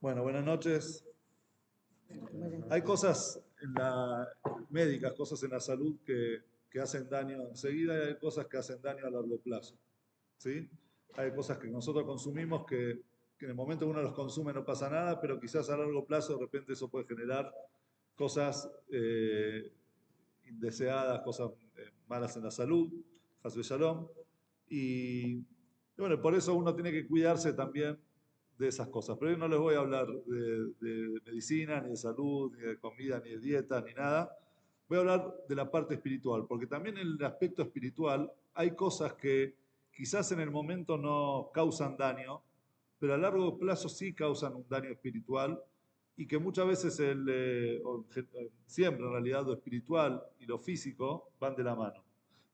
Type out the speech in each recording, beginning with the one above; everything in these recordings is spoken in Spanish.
Bueno, buenas noches. Hay cosas médicas, cosas en la salud que hacen daño enseguida y hay cosas que hacen daño a largo plazo. ¿Sí? Hay cosas que nosotros consumimos que en el momento que uno los consume no pasa nada, pero quizás a largo plazo de repente eso puede generar cosas indeseadas, cosas malas en la salud, Hasbe Shalom. Y bueno, por eso uno tiene que cuidarse también de esas cosas. Pero hoy no les voy a hablar de medicina, ni de salud, ni de comida, ni de dieta, ni nada. Voy a hablar de la parte espiritual, porque también en el aspecto espiritual hay cosas que quizás en el momento no causan daño, pero a largo plazo sí causan un daño espiritual y que muchas veces siempre en realidad lo espiritual y lo físico van de la mano.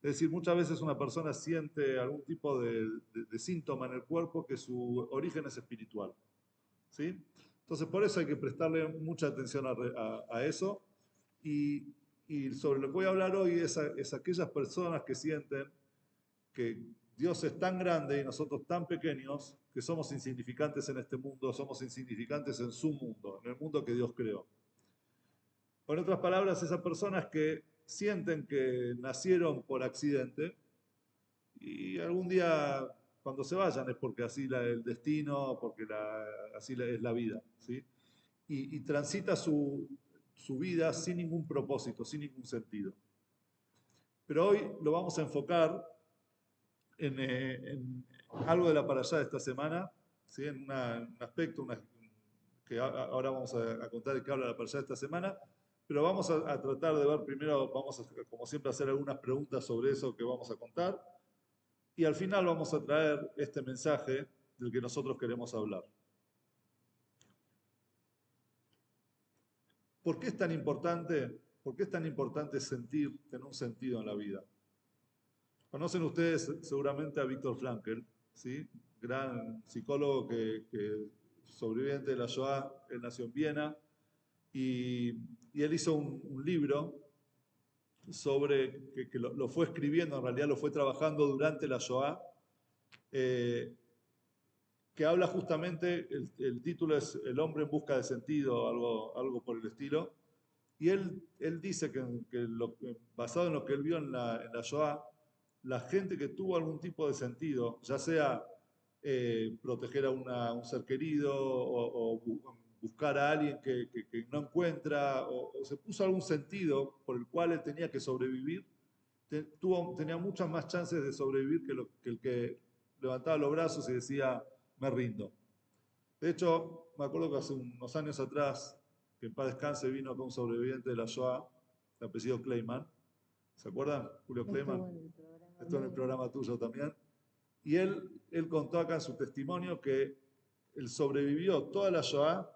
Es decir, muchas veces una persona siente algún tipo de síntoma en el cuerpo que su origen es espiritual. ¿Sí? Entonces, por eso hay que prestarle mucha atención a eso. Y, y sobre lo que voy a hablar hoy es aquellas personas que sienten que Dios es tan grande y nosotros tan pequeños que somos insignificantes en este mundo, somos insignificantes en su mundo, en el mundo que Dios creó. Con otras palabras, esas personas que sienten que nacieron por accidente y algún día cuando se vayan es porque así el destino, porque así es la vida, ¿sí? Y transita su vida sin ningún propósito, sin ningún sentido. Pero hoy lo vamos a enfocar en algo de la parashá de esta semana, ¿sí? En un aspecto que ahora vamos a contar de qué habla la parashá de esta semana, pero vamos a tratar de ver primero, vamos a, como siempre, hacer algunas preguntas sobre eso que vamos a contar, y al final vamos a traer este mensaje del que nosotros queremos hablar. ¿Por qué es tan importante? ¿Por qué es tan importante tener un sentido en la vida? Conocen ustedes seguramente a Viktor Frankl, ¿sí? Gran psicólogo que sobreviviente de la Shoah. Él nació en Viena y él hizo un libro sobre que lo fue escribiendo, en realidad lo fue trabajando durante la Shoah, eh, que habla justamente, el título es El hombre en busca de sentido, algo por el estilo, y él dice basado en lo que él vio en la Shoah, la gente que tuvo algún tipo de sentido, ya sea proteger a un ser querido o buscar a alguien que no encuentra, o se puso algún sentido por el cual él tenía que sobrevivir, tenía muchas más chances de sobrevivir que el que levantaba los brazos y decía, me rindo. De hecho, me acuerdo que hace unos años atrás, que en paz descanse, vino con un sobreviviente de la Shoah, de apellido Kleiman. ¿Se acuerdan? Julio Kleiman. Estuvo en el programa tuyo también. Y él contó acá en su testimonio que él sobrevivió toda la Shoah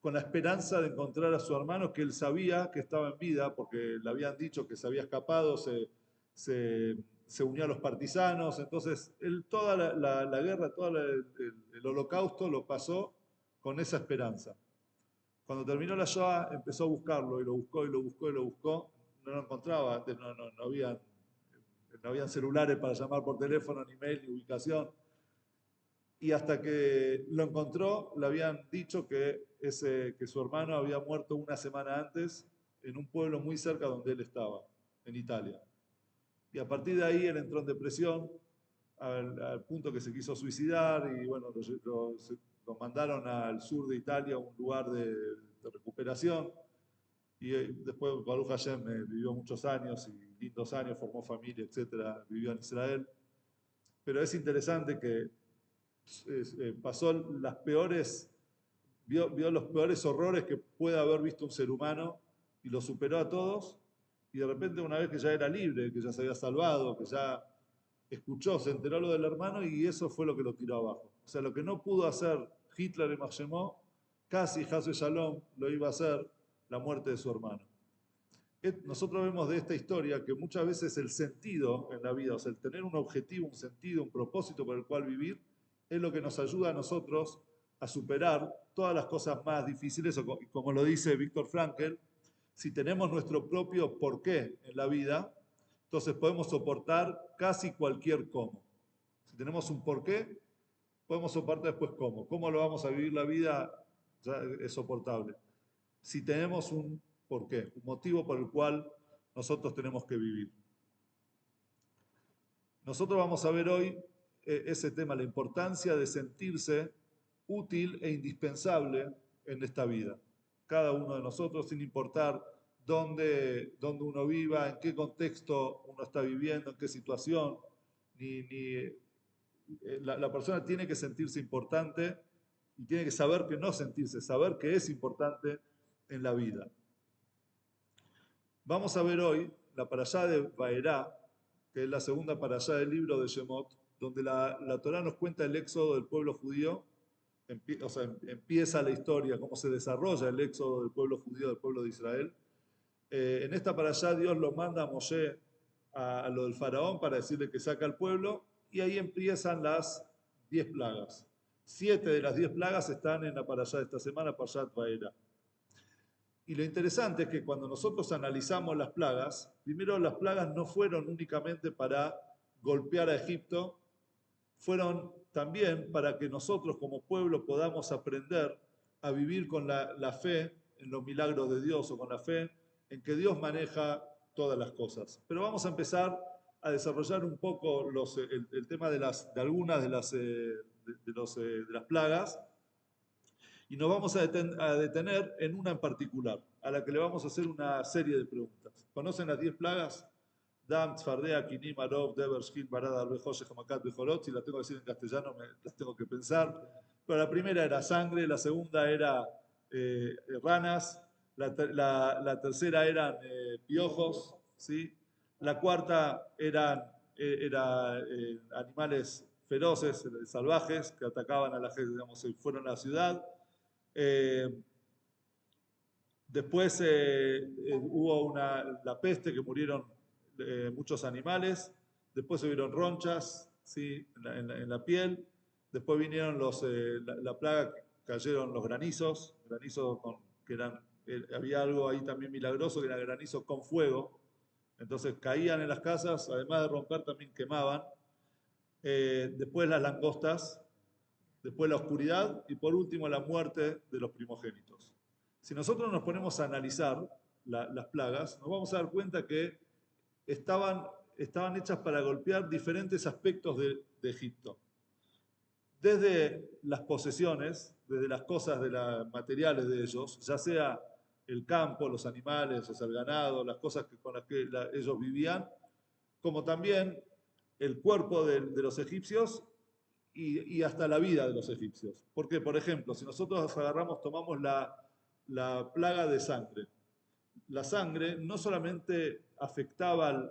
con la esperanza de encontrar a su hermano, que él sabía que estaba en vida, porque le habían dicho que se había escapado, se unió a los partisanos. Entonces, él toda la guerra, todo el holocausto lo pasó con esa esperanza. Cuando terminó la Shoah, empezó a buscarlo, y lo buscó, y lo buscó, y lo buscó. No lo encontraba, antes no habían celulares para llamar por teléfono, ni mail, ni ubicación. Y hasta que lo encontró, le habían dicho que su hermano había muerto una semana antes en un pueblo muy cerca donde él estaba, en Italia. Y a partir de ahí él entró en depresión, al punto que se quiso suicidar y bueno, lo mandaron al sur de Italia, a un lugar de recuperación. Y después Baruch Hashem vivió muchos años y lindos años, formó familia, etcétera, vivió en Israel. Pero es interesante que pasó vio los peores horrores que puede haber visto un ser humano y los superó a todos. Y de repente, una vez que ya era libre, que ya se había salvado, que ya escuchó, se enteró lo del hermano y eso fue lo que lo tiró abajo. O sea, lo que no pudo hacer Hitler en Margemó, casi Hasbe Shalom lo iba a hacer la muerte de su hermano. Nosotros vemos de esta historia que muchas veces el sentido en la vida, o sea, el tener un objetivo, un sentido, un propósito por el cual vivir, es lo que nos ayuda a nosotros a superar todas las cosas más difíciles, o como lo dice Viktor Frankl, si tenemos nuestro propio porqué en la vida, entonces podemos soportar casi cualquier cómo. Si tenemos un porqué, podemos soportar después cómo. ¿Cómo lo vamos a vivir la vida? ya es soportable. Si tenemos un porqué, un motivo por el cual nosotros tenemos que vivir. Nosotros vamos a ver hoy ese tema, la importancia de sentirse útil e indispensable en esta vida. Cada uno de nosotros, sin importar dónde uno viva, en qué contexto uno está viviendo, en qué situación, la persona tiene que sentirse importante y tiene que saber que no sentirse, saber que es importante en la vida. Vamos a ver hoy la parashá de Vaerá, que es la segunda parashá del libro de Shemot, donde la Torá nos cuenta el éxodo del pueblo judío, o sea, empieza la historia, cómo se desarrolla el éxodo del pueblo judío, del pueblo de Israel. En esta parashá Dios lo manda a Moshe a lo del faraón para decirle que saca al pueblo, y ahí empiezan las 10 plagas. 7 de las 10 plagas están en la parashá de esta semana, Parashat Vaerá. Y lo interesante es que cuando nosotros analizamos las plagas, primero las plagas no fueron únicamente para golpear a Egipto, fueron también para que nosotros como pueblo podamos aprender a vivir con la fe en los milagros de Dios, o con la fe en que Dios maneja todas las cosas. Pero vamos a empezar a desarrollar un poco el tema de algunas de las plagas, y nos vamos a detener en una en particular, a la que le vamos a hacer una serie de preguntas. ¿Conocen las 10 plagas? Dam, Tzfardea, Kinim, Arov, Deber, Shkil, Barad, Arbe, Joshe, Hamakat, Bejolot. Si la tengo que decir en castellano, las tengo que pensar. Pero la primera era sangre, la segunda era ranas, la tercera eran piojos, ¿sí? La cuarta era animales feroces, salvajes, que atacaban a la gente, digamos, fueron a la ciudad. Después hubo la peste, que murieron muchos animales. Después hubieron ronchas, ¿sí? en la piel. Después vinieron la plaga, cayeron los granizos que había algo ahí también milagroso, que eran granizos con fuego. Entonces caían en las casas, además de romper, también quemaban. Después las langostas, después la oscuridad y por último la muerte de los primogénitos. Si nosotros nos ponemos a analizar las plagas, nos vamos a dar cuenta que estaban hechas para golpear diferentes aspectos de Egipto. Desde las posesiones, desde las cosas materiales de ellos, ya sea el campo, los animales, o sea, el ganado, las cosas con las que ellos vivían, como también el cuerpo de los egipcios y hasta la vida de los egipcios. Porque, por ejemplo, si nosotros tomamos la plaga de sangre, la sangre no solamente afectaba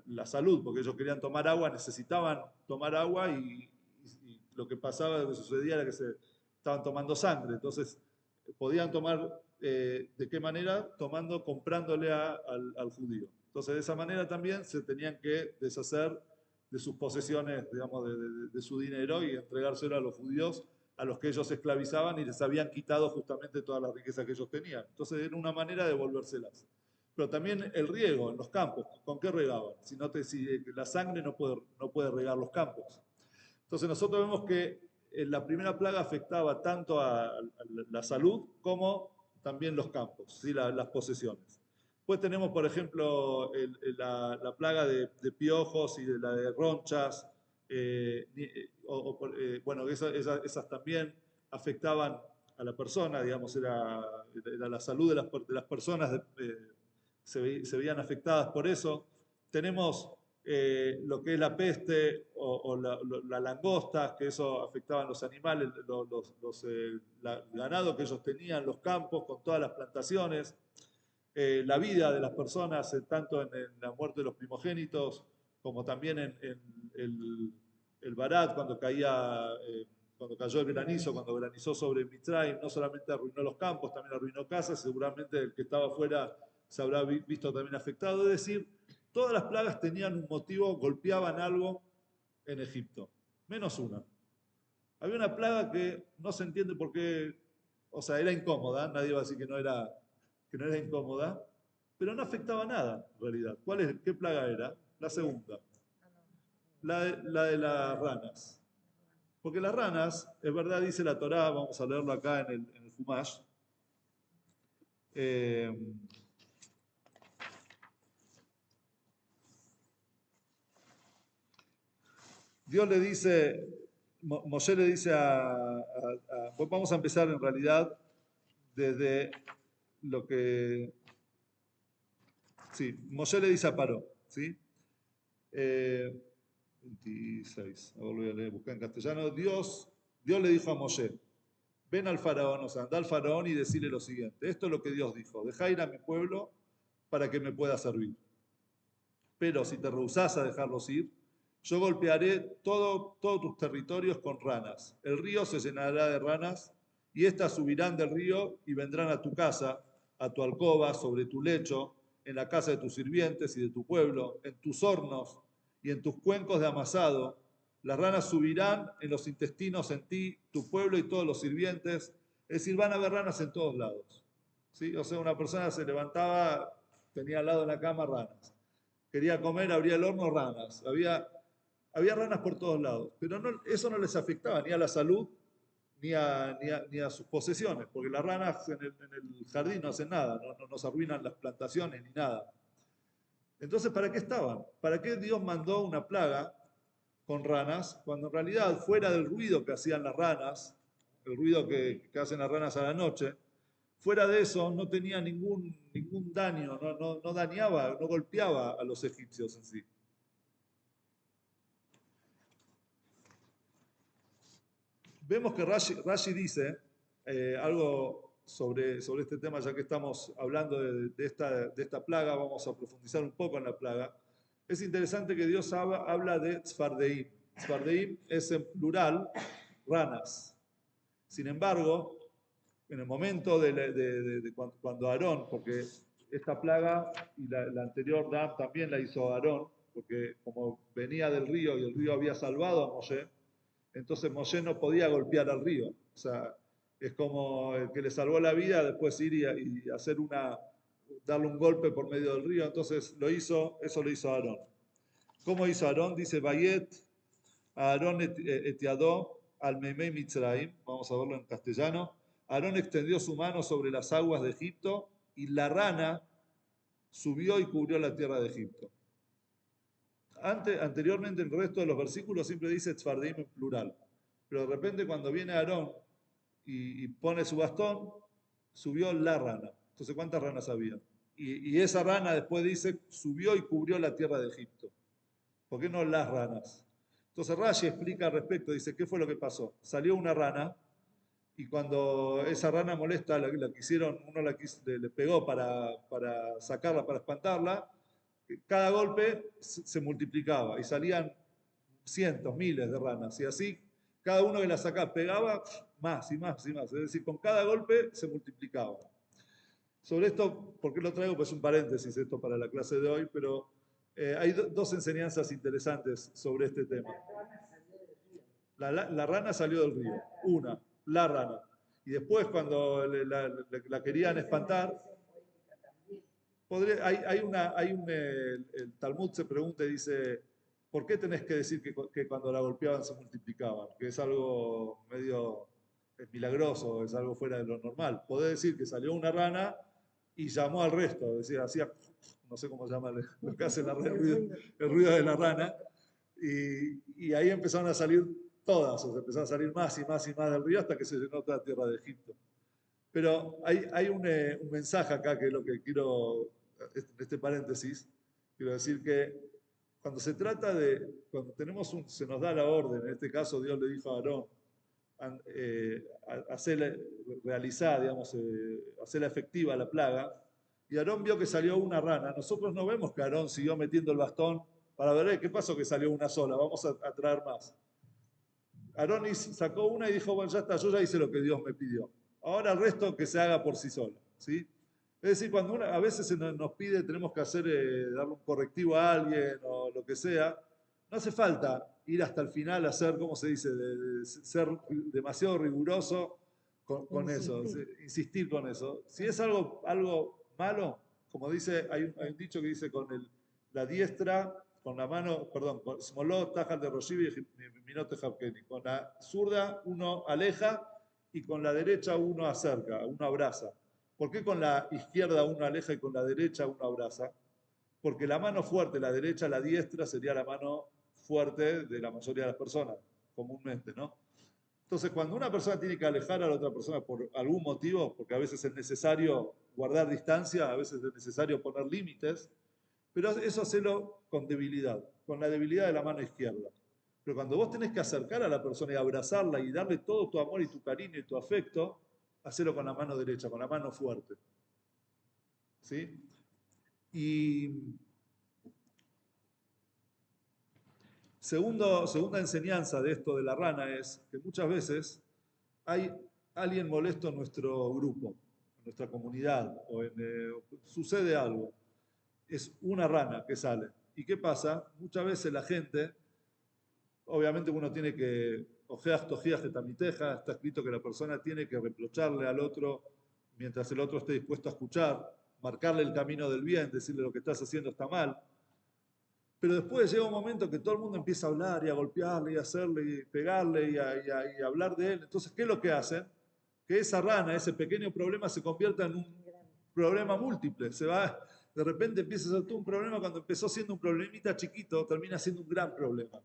la salud, porque ellos querían tomar agua, necesitaban tomar agua, y lo que pasaba, lo que sucedía era que se estaban tomando sangre. Entonces, podían tomar, ¿de qué manera? Comprándole al judío. Entonces, de esa manera también se tenían que deshacer de sus posesiones, digamos, de su dinero, y entregárselo a los judíos, a los que ellos esclavizaban y les habían quitado justamente toda la riqueza que ellos tenían. Entonces era una manera de devolvérselas. Pero también el riego en los campos, ¿con qué regaban? Si la sangre no puede regar los campos. Entonces nosotros vemos que la primera plaga afectaba tanto a la salud como también los campos, ¿sí? Las posesiones. Después tenemos, por ejemplo, la plaga de piojos y la de ronchas. Bueno, esas también afectaban a la persona, digamos, era la salud de las personas, se veían afectadas por eso. Tenemos lo que es la peste o la langosta, que eso afectaban los animales, el ganado que ellos tenían, los campos con todas las plantaciones. La vida de las personas, tanto en la muerte de los primogénitos, como también en el Barat, cuando cayó el granizo, cuando granizó sobre Mitzrayim, no solamente arruinó los campos, también arruinó casas. Seguramente el que estaba afuera se habrá visto también afectado. Es decir, todas las plagas tenían un motivo, golpeaban algo en Egipto, menos una. Había una plaga que no se entiende por qué, o sea, era incómoda, nadie va a decir que no era incómoda, pero no afectaba nada en realidad. ¿Qué plaga era? La segunda, la de las ranas. Porque las ranas, es verdad, dice la Torá, vamos a leerlo acá en el Humash, eh, Dios le dice, Moshe le dice pues vamos a empezar en realidad desde lo que, sí, Moshe le dice a Paró, ¿sí? 26, ahora lo voy a leer, buscar en castellano. Dios le dijo a Moshe, ven al faraón, o sea, anda al faraón y decirle lo siguiente, esto es lo que Dios dijo, deja ir a mi pueblo para que me pueda servir. Pero si te rehusás a dejarlos ir, yo golpearé todos tus territorios con ranas. El río se llenará de ranas y éstas subirán del río y vendrán a tu casa, a tu alcoba, sobre tu lecho, en la casa de tus sirvientes y de tu pueblo, en tus hornos y en tus cuencos de amasado. Las ranas subirán en los intestinos en ti, tu pueblo y todos los sirvientes. Es decir, van a haber ranas en todos lados. ¿Sí? O sea, una persona se levantaba, tenía al lado de la cama ranas. Quería comer, abría el horno, ranas. Había ranas por todos lados, pero eso no les afectaba ni a la salud ni a sus posesiones, porque las ranas en el jardín no hacen nada, no nos arruinan las plantaciones ni nada. Entonces, ¿para qué estaban? ¿Para qué Dios mandó una plaga con ranas, cuando en realidad fuera del ruido que hacían las ranas, el ruido que hacen las ranas a la noche, fuera de eso no tenía ningún daño, no dañaba, no golpeaba a los egipcios en sí? Vemos que Rashi dice algo sobre este tema, ya que estamos hablando de esta plaga, vamos a profundizar un poco en la plaga. Es interesante que Dios habla de tzfardeim. Tzfardeim es en plural ranas. Sin embargo, en el momento de cuando Aarón, porque esta plaga y la anterior Dam también la hizo Aarón, porque como venía del río y el río había salvado a Moshe, entonces Moshe no podía golpear al río. O sea, es como el que le salvó la vida después ir y hacer darle un golpe por medio del río. Entonces eso lo hizo Aarón. ¿Cómo hizo Aarón? Dice, Bayet, Aarón etiadó al Meimei Mitzraim. Vamos a verlo en castellano. Aarón extendió su mano sobre las aguas de Egipto y la rana subió y cubrió la tierra de Egipto. Anteriormente, en el resto de los versículos siempre dice tzfardim en plural. Pero de repente, cuando viene Aarón y pone su bastón, subió la rana. Entonces, ¿cuántas ranas había? Y esa rana después dice, subió y cubrió la tierra de Egipto. ¿Por qué no las ranas? Entonces, Rashi explica al respecto, dice, ¿qué fue lo que pasó? Salió una rana y cuando esa rana molesta, la quisieron, uno le pegó para sacarla, para espantarla, cada golpe se multiplicaba y salían cientos, miles de ranas. Y así, cada uno que la sacaba pegaba más y más y más. Es decir, con cada golpe se multiplicaba. Sobre esto, ¿por qué lo traigo? Pues un paréntesis esto para la clase de hoy, pero hay dos enseñanzas interesantes sobre este tema. La rana salió del río, la rana. Y después cuando la querían espantar, el Talmud se pregunta y dice, ¿por qué tenés que decir que cuando la golpeaban se multiplicaban? Que es algo medio milagroso, es algo fuera de lo normal. Podés decir que salió una rana y llamó al resto, es decir, hacía, no sé cómo llama lo que hace el ruido de la rana, y ahí empezaron a salir todas, o sea, empezaron a salir más y más y más del río hasta que se llenó toda la tierra de Egipto. Pero hay un mensaje acá que es lo que quiero, en este paréntesis, quiero decir que cuando se trata cuando se nos da la orden, en este caso Dios le dijo a Aarón, realizar, digamos, hacerla efectiva la plaga, y Aarón vio que salió una rana. Nosotros no vemos que Aarón siguió metiendo el bastón para ver qué pasó que salió una sola, vamos a traer más. Aarón sacó una y dijo, bueno, ya está, yo ya hice lo que Dios me pidió. Ahora el resto que se haga por sí solo. ¿Sí? Es decir, cuando a veces se nos pide, tenemos que darle un correctivo a alguien o lo que sea, no hace falta ir hasta el final a hacer, ¿cómo se dice?, de ser demasiado riguroso con eso, insistir con eso. Si es algo malo, como dice, hay un dicho que dice, la diestra con la mano, perdón, Smolot, Tajal de Roshivi y Minote Javkeni. Con la zurda uno aleja y con la derecha uno acerca, uno abraza. ¿Por qué con la izquierda uno aleja y con la derecha uno abraza? Porque la mano fuerte, la derecha, la diestra, sería la mano fuerte de la mayoría de las personas, comúnmente, ¿no? Entonces, cuando una persona tiene que alejar a la otra persona por algún motivo, porque a veces es necesario guardar distancia, a veces es necesario poner límites, pero eso hacelo con debilidad, con la debilidad de la mano izquierda. Pero cuando vos tenés que acercar a la persona y abrazarla y darle todo tu amor y tu cariño y tu afecto, hacelo con la mano derecha, con la mano fuerte. ¿Sí? Y segunda enseñanza de esto de la rana es que muchas veces hay alguien molesto en nuestro grupo, en nuestra comunidad, sucede algo. Es una rana que sale. ¿Y qué pasa? Muchas veces la gente, obviamente uno tiene que, ojeas tojías que tamiteja, está escrito que la persona tiene que reprocharle al otro mientras el otro esté dispuesto a escuchar, marcarle el camino del bien, decirle lo que estás haciendo está mal. Pero después llega un momento que todo el mundo empieza a hablar y a golpearle y a hacerle y pegarle y a hablar de él. Entonces, ¿qué es lo que hacen? Que esa rana, ese pequeño problema se convierta en un problema múltiple. De repente empieza a ser todo un problema cuando empezó siendo un problemita chiquito, termina siendo un gran problema.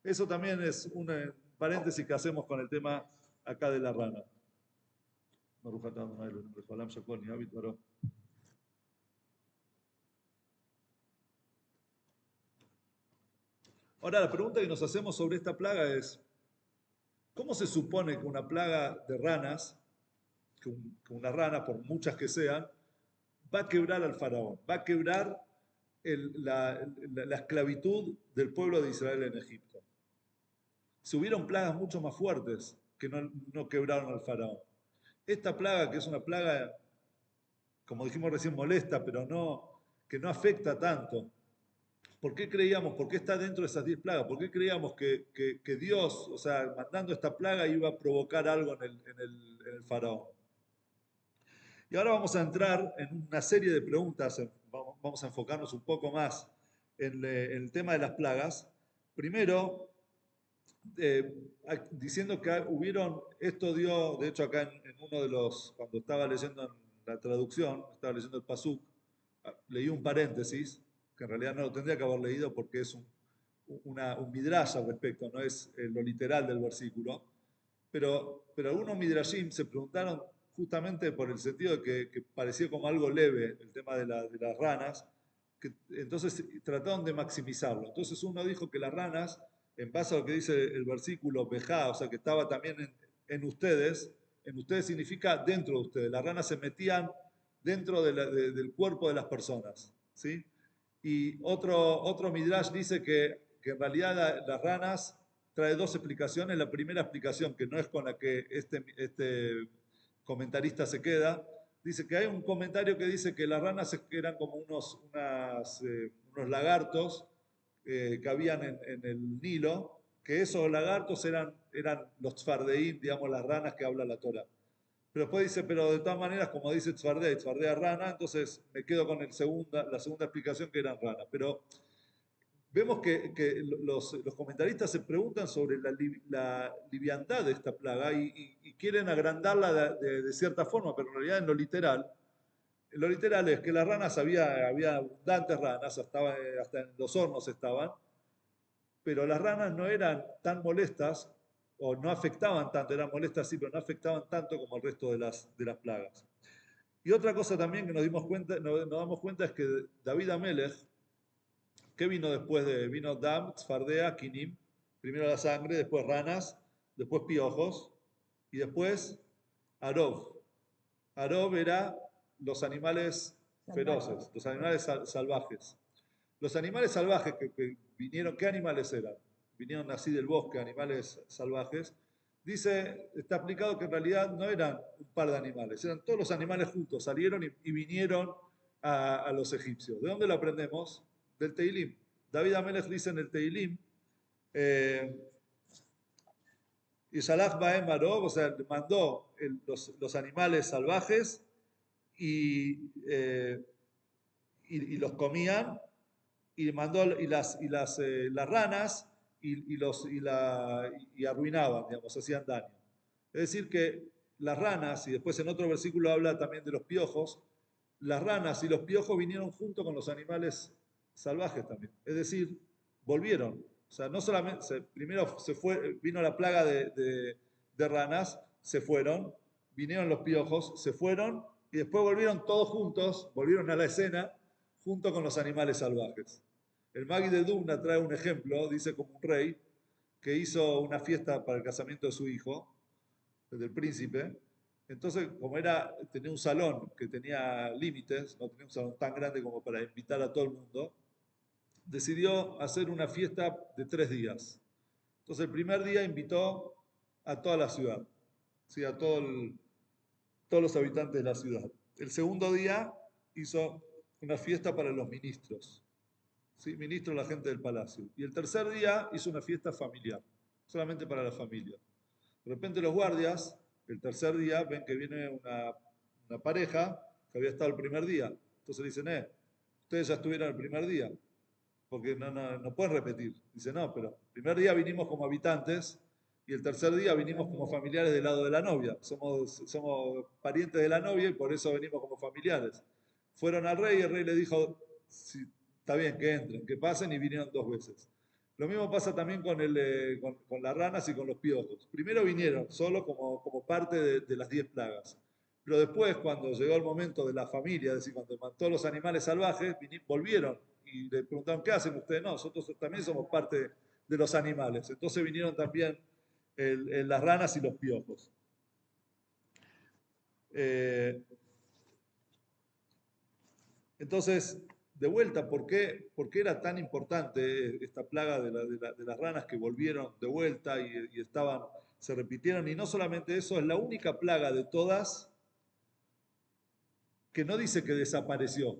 Eso también es un paréntesis que hacemos con el tema acá de la rana. Ahora, la pregunta que nos hacemos sobre esta plaga es, ¿cómo se supone que una plaga de ranas, que una rana, por muchas que sean, va a quebrar al faraón, va a quebrar la esclavitud del pueblo de Israel en Egipto? Si hubieron plagas mucho más fuertes que no quebraron al faraón. Esta plaga, que es una plaga, como dijimos recién, molesta, pero que no afecta tanto. ¿Por qué creíamos, por qué está dentro de esas 10 plagas? ¿Por qué creíamos que Dios, o sea, mandando esta plaga, iba a provocar algo en el faraón? Y ahora vamos a entrar en una serie de preguntas, vamos a enfocarnos un poco más en el tema de las plagas. Primero, diciendo que hubieron, esto dio, de hecho acá en uno de los, cuando estaba leyendo en la traducción, estaba leyendo el Pasuk, leí un paréntesis, que en realidad no lo tendría que haber leído porque es un midrash al respecto, no es lo literal del versículo, pero algunos midrashim se preguntaron justamente por el sentido de que parecía como algo leve el tema de las ranas, que entonces trataron de maximizarlo. Entonces uno dijo que las ranas, en base a lo que dice el versículo Bejá, o sea que estaba también en ustedes significa dentro de ustedes. Las ranas se metían dentro del cuerpo de las personas. ¿Sí? Y otro midrash dice que en realidad las ranas trae dos explicaciones. La primera explicación, que no es con la que este comentarista se queda, dice que hay un comentario que dice que las ranas eran como unos lagartos que habían en el Nilo, que esos lagartos eran los tzfardeim, digamos, las ranas que habla la Torah. Pero después dice, pero de todas maneras, como dice tzfardea rana, entonces me quedo con la segunda explicación que eran ranas. Pero vemos que los comentaristas se preguntan sobre la liviandad de esta plaga y quieren agrandarla de cierta forma, pero en realidad en lo literal es que las ranas, había abundantes ranas, hasta en los hornos estaban, pero las ranas no eran tan molestas o no afectaban tanto, eran molestas sí, pero no afectaban tanto como el resto de las plagas. Y otra cosa también que nos damos cuenta es que David Amelech, ¿qué vino después vino Dam, Tzfardea, Kinim? Primero la sangre, después ranas, después piojos y después Arov. Arov era los animales feroces, los animales salvajes. Los animales salvajes que vinieron, ¿qué animales eran? Vinieron así del bosque, animales salvajes. Está explicado que en realidad no eran un par de animales, eran todos los animales juntos, salieron y vinieron a los egipcios. ¿De dónde lo aprendemos? Del Teilim. David Amelech dice en el Teilim, y Shalach Baem Arov, o sea, mandó los animales salvajes y los comían y mandó las ranas y arruinaban, digamos, hacían daño. Es decir, que las ranas, y después en otro versículo habla también de los piojos, las ranas y los piojos vinieron junto con los animales salvajes también. Es decir, volvieron. O sea, no solamente, primero vino la plaga de ranas, se fueron, vinieron los piojos, se fueron, y después volvieron todos juntos, volvieron a la escena, junto con los animales salvajes. El Magui de Dubna trae un ejemplo, dice como un rey, que hizo una fiesta para el casamiento de su hijo, del príncipe. Entonces, como tenía un salón que tenía límites, no tenía un salón tan grande como para invitar a todo el mundo, decidió hacer una fiesta de 3 días. Entonces, el primer día invitó a toda la ciudad, ¿sí? Todos los habitantes de la ciudad. El segundo día hizo una fiesta para los ministros, ¿sí? Ministros, la gente del palacio. Y el tercer día hizo una fiesta familiar, solamente para la familia. De repente los guardias, el tercer día, ven que viene una pareja que había estado el primer día. Entonces dicen, ustedes ya estuvieron el primer día, porque no pueden repetir. Dice, no, pero el primer día vinimos como habitantes y el tercer día vinimos como familiares del lado de la novia. Somos parientes de la novia y por eso venimos como familiares. Fueron al rey y el rey le dijo, sí, está bien, que entren, que pasen, y vinieron 2 veces. Lo mismo pasa también con las ranas y con los piojos. Primero vinieron solo como parte de las 10 plagas. Pero después, cuando llegó el momento de la familia, es decir, cuando mató los animales salvajes, volvieron y le preguntaron, ¿qué hacen ustedes? No, nosotros también somos parte de los animales. Entonces vinieron también las ranas y los piojos. Entonces, de vuelta, ¿por qué era tan importante esta plaga de las ranas que volvieron de vuelta y se repitieron? Y no solamente eso, es la única plaga de todas que no dice que desapareció.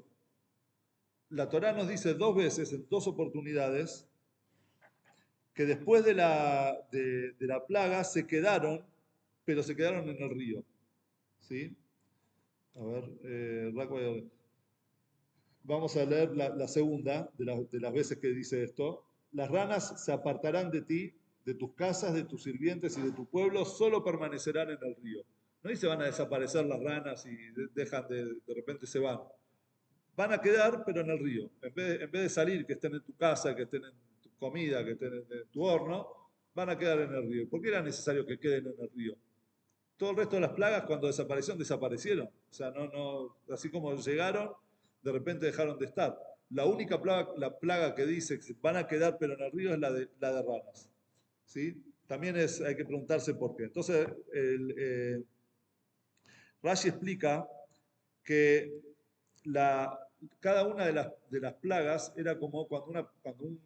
La Torá nos dice 2 veces, en 2 oportunidades, que después de la plaga se quedaron, pero se quedaron en el río. ¿Sí? A ver, vamos a leer la segunda de las veces que dice esto. Las ranas se apartarán de ti, de tus casas, de tus sirvientes y de tu pueblo, solo permanecerán en el río. No dice van a desaparecer las ranas y dejan de repente se van. Van a quedar, pero en el río. En vez de salir, que estén en tu casa, que estén en tu comida, que estén en tu horno, van a quedar en el río. ¿Por qué era necesario que queden en el río? Todo el resto de las plagas, cuando desaparecieron, desaparecieron. O sea, así como llegaron, de repente dejaron de estar. La única la plaga que dice que van a quedar pero en el río es la de ranas. ¿Sí? También hay que preguntarse por qué. Entonces, Rashi explica que cada una de las plagas era como cuando un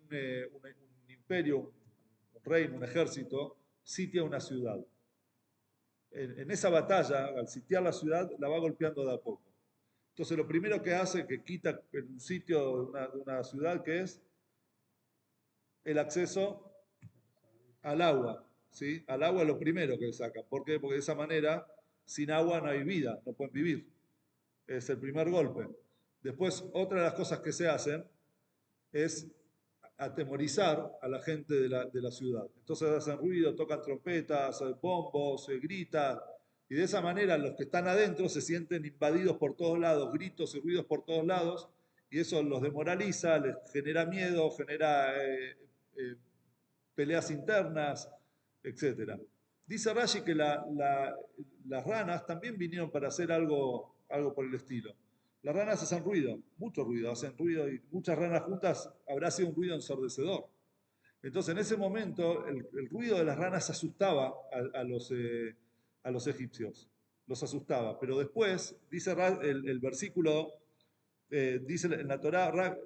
imperio, un reino, un ejército, sitia una ciudad. En esa batalla, al sitiar la ciudad, la va golpeando de a poco. Entonces, lo primero que hace, que quita en un sitio de una ciudad, que es el acceso al agua. ¿Sí? Al agua es lo primero que sacan. ¿Por qué? Porque de esa manera, sin agua no hay vida, no pueden vivir. Es el primer golpe. Después, otra de las cosas que se hacen es atemorizar a la gente de la ciudad. Entonces hacen ruido, tocan trompetas, bombos, gritan, y de esa manera los que están adentro se sienten invadidos por todos lados, gritos y ruidos por todos lados, y eso los demoraliza, les genera miedo, genera peleas internas, etc. Dice Rashi que las ranas también vinieron para hacer algo por el estilo. Las ranas hacen ruido, mucho ruido, hacen ruido, y muchas ranas juntas habrá sido un ruido ensordecedor. Entonces, en ese momento, el ruido de las ranas asustaba a los egipcios, los asustaba. Pero después, dice el versículo, dice en la Torá,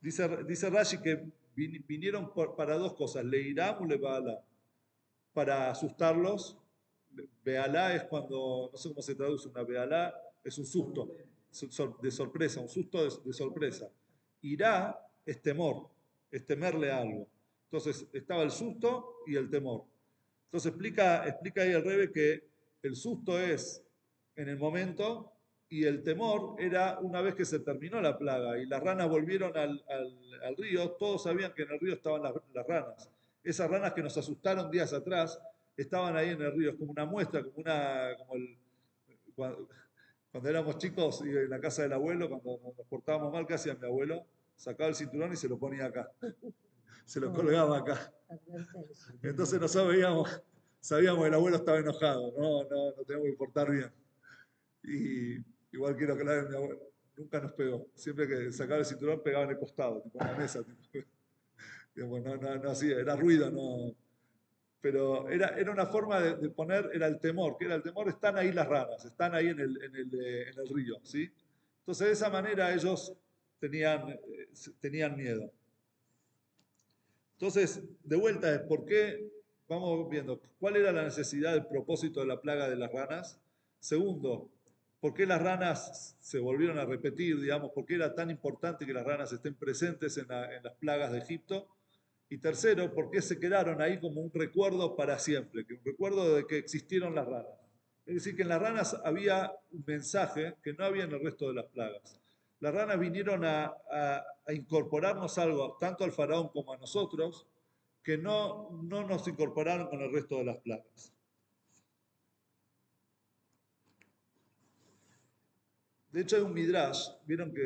dice Rashi que vinieron para 2 cosas, Leiram u Lebaalá, para asustarlos. Bealá es cuando, no sé cómo se traduce una bealá, es un susto de sorpresa, un susto de sorpresa. Irá es temor, es temerle a algo. Entonces estaba el susto y el temor. Entonces explica ahí el Rebe que el susto es en el momento Y el temor era una vez que se terminó la plaga y las ranas volvieron al río, todos sabían que en el río estaban las ranas. Esas ranas que nos asustaron días atrás estaban ahí en el río. Es como una muestra, cuando, cuando éramos chicos y en la casa del abuelo, cuando nos portábamos mal, ¿qué hacía mi abuelo? Sacaba el cinturón y se lo ponía acá. Se lo colgaba acá. Entonces nosotros sabíamos que el abuelo estaba enojado, no teníamos que portar bien. Y igual quiero aclarar, mi abuelo nunca nos pegó. Siempre que sacaba el cinturón pegaba en el costado, tipo en la mesa. Tipo, digamos, no hacía, era ruido, no. Pero era una forma de poner, era el temor, que era el temor, están ahí las ranas, están ahí en el río, ¿sí? Entonces de esa manera ellos tenían miedo. Entonces, de vuelta es por qué, vamos viendo, cuál era la necesidad, el propósito de la plaga de las ranas. Segundo, por qué las ranas se volvieron a repetir, digamos, por qué era tan importante que las ranas estén presentes en las plagas de Egipto. Y tercero, por qué se quedaron ahí como un recuerdo para siempre, que un recuerdo de que existieron las ranas. Es decir, que en las ranas había un mensaje que no había en el resto de las plagas. Las ranas vinieron a incorporarnos algo, tanto al faraón como a nosotros, que no nos incorporaron con el resto de las plagas. De hecho, hay un midrash, vieron que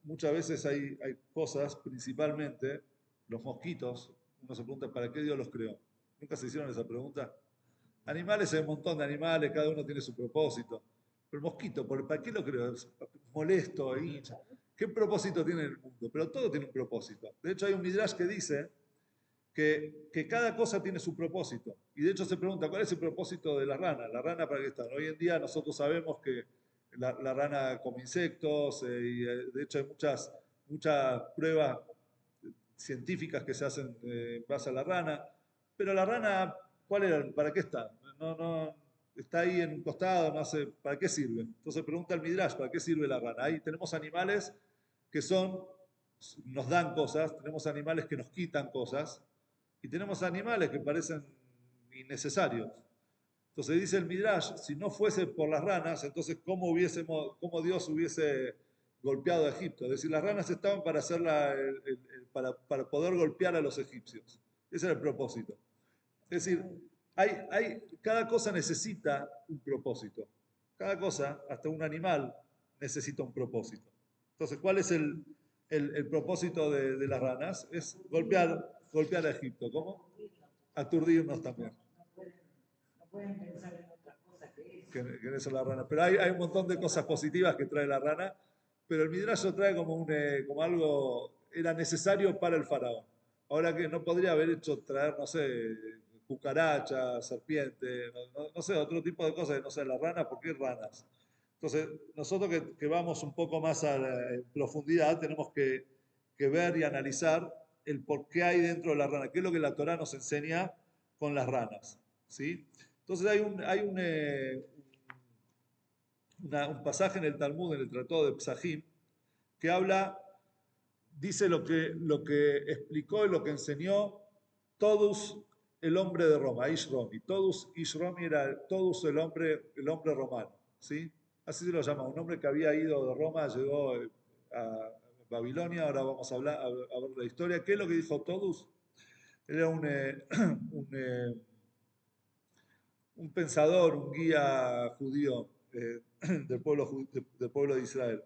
muchas veces hay cosas, principalmente los mosquitos, uno se pregunta, ¿para qué Dios los creó? ¿Nunca se hicieron esa pregunta? Animales, hay un montón de animales, cada uno tiene su propósito. Pero el mosquito, ¿para qué lo creó? Es molesto, hincha. ¿Qué propósito tiene el mundo? Pero todo tiene un propósito. De hecho, hay un midrash que dice que cada cosa tiene su propósito. Y de hecho se pregunta, ¿cuál es el propósito de la rana? ¿La rana para qué está? Hoy en día nosotros sabemos que la rana come insectos y de hecho hay muchas pruebas científicas que se hacen en base a la rana. Pero la rana, ¿cuál era? ¿Para qué está? No, está ahí en un costado, no hace, ¿para qué sirve? Entonces pregunta el Midrash, ¿para qué sirve la rana? Ahí tenemos animales que nos dan cosas, tenemos animales que nos quitan cosas, y tenemos animales que parecen innecesarios. Entonces dice el Midrash, si no fuese por las ranas, entonces ¿cómo Dios hubiese golpeado a Egipto? Es decir, las ranas estaban para, para poder golpear a los egipcios. Ese era el propósito. Es decir, cada cosa necesita un propósito. Cada cosa, hasta un animal, necesita un propósito. Entonces, ¿cuál es el propósito de las ranas? Es golpear a Egipto. ¿Cómo? Aturdirnos también. No pueden pensar en otra cosa Que en eso la rana. Pero hay un montón de cosas positivas que trae la rana, pero el Midrash lo trae como algo, era necesario para el faraón. Ahora que no podría haber hecho traer, no sé, cucaracha, serpiente, no sé, otro tipo de cosas que no sea la rana, ¿por qué ranas? Entonces, nosotros que vamos un poco más en profundidad, tenemos que ver y analizar el por qué hay dentro de la rana, qué es lo que la Torah nos enseña con las ranas. ¿Sí? Entonces un pasaje en el Talmud, en el Tratado de Psahim, que dice lo que explicó y lo que enseñó Todos el hombre de Roma, Ish Romi. Todos Ish Romi era Todos el hombre romano, ¿sí? Así se lo llama, un hombre que había ido de Roma, llegó a Babilonia, ahora vamos a ver la historia. ¿Qué es lo que dijo Todos? Era un pensador, un guía judío del pueblo de Israel.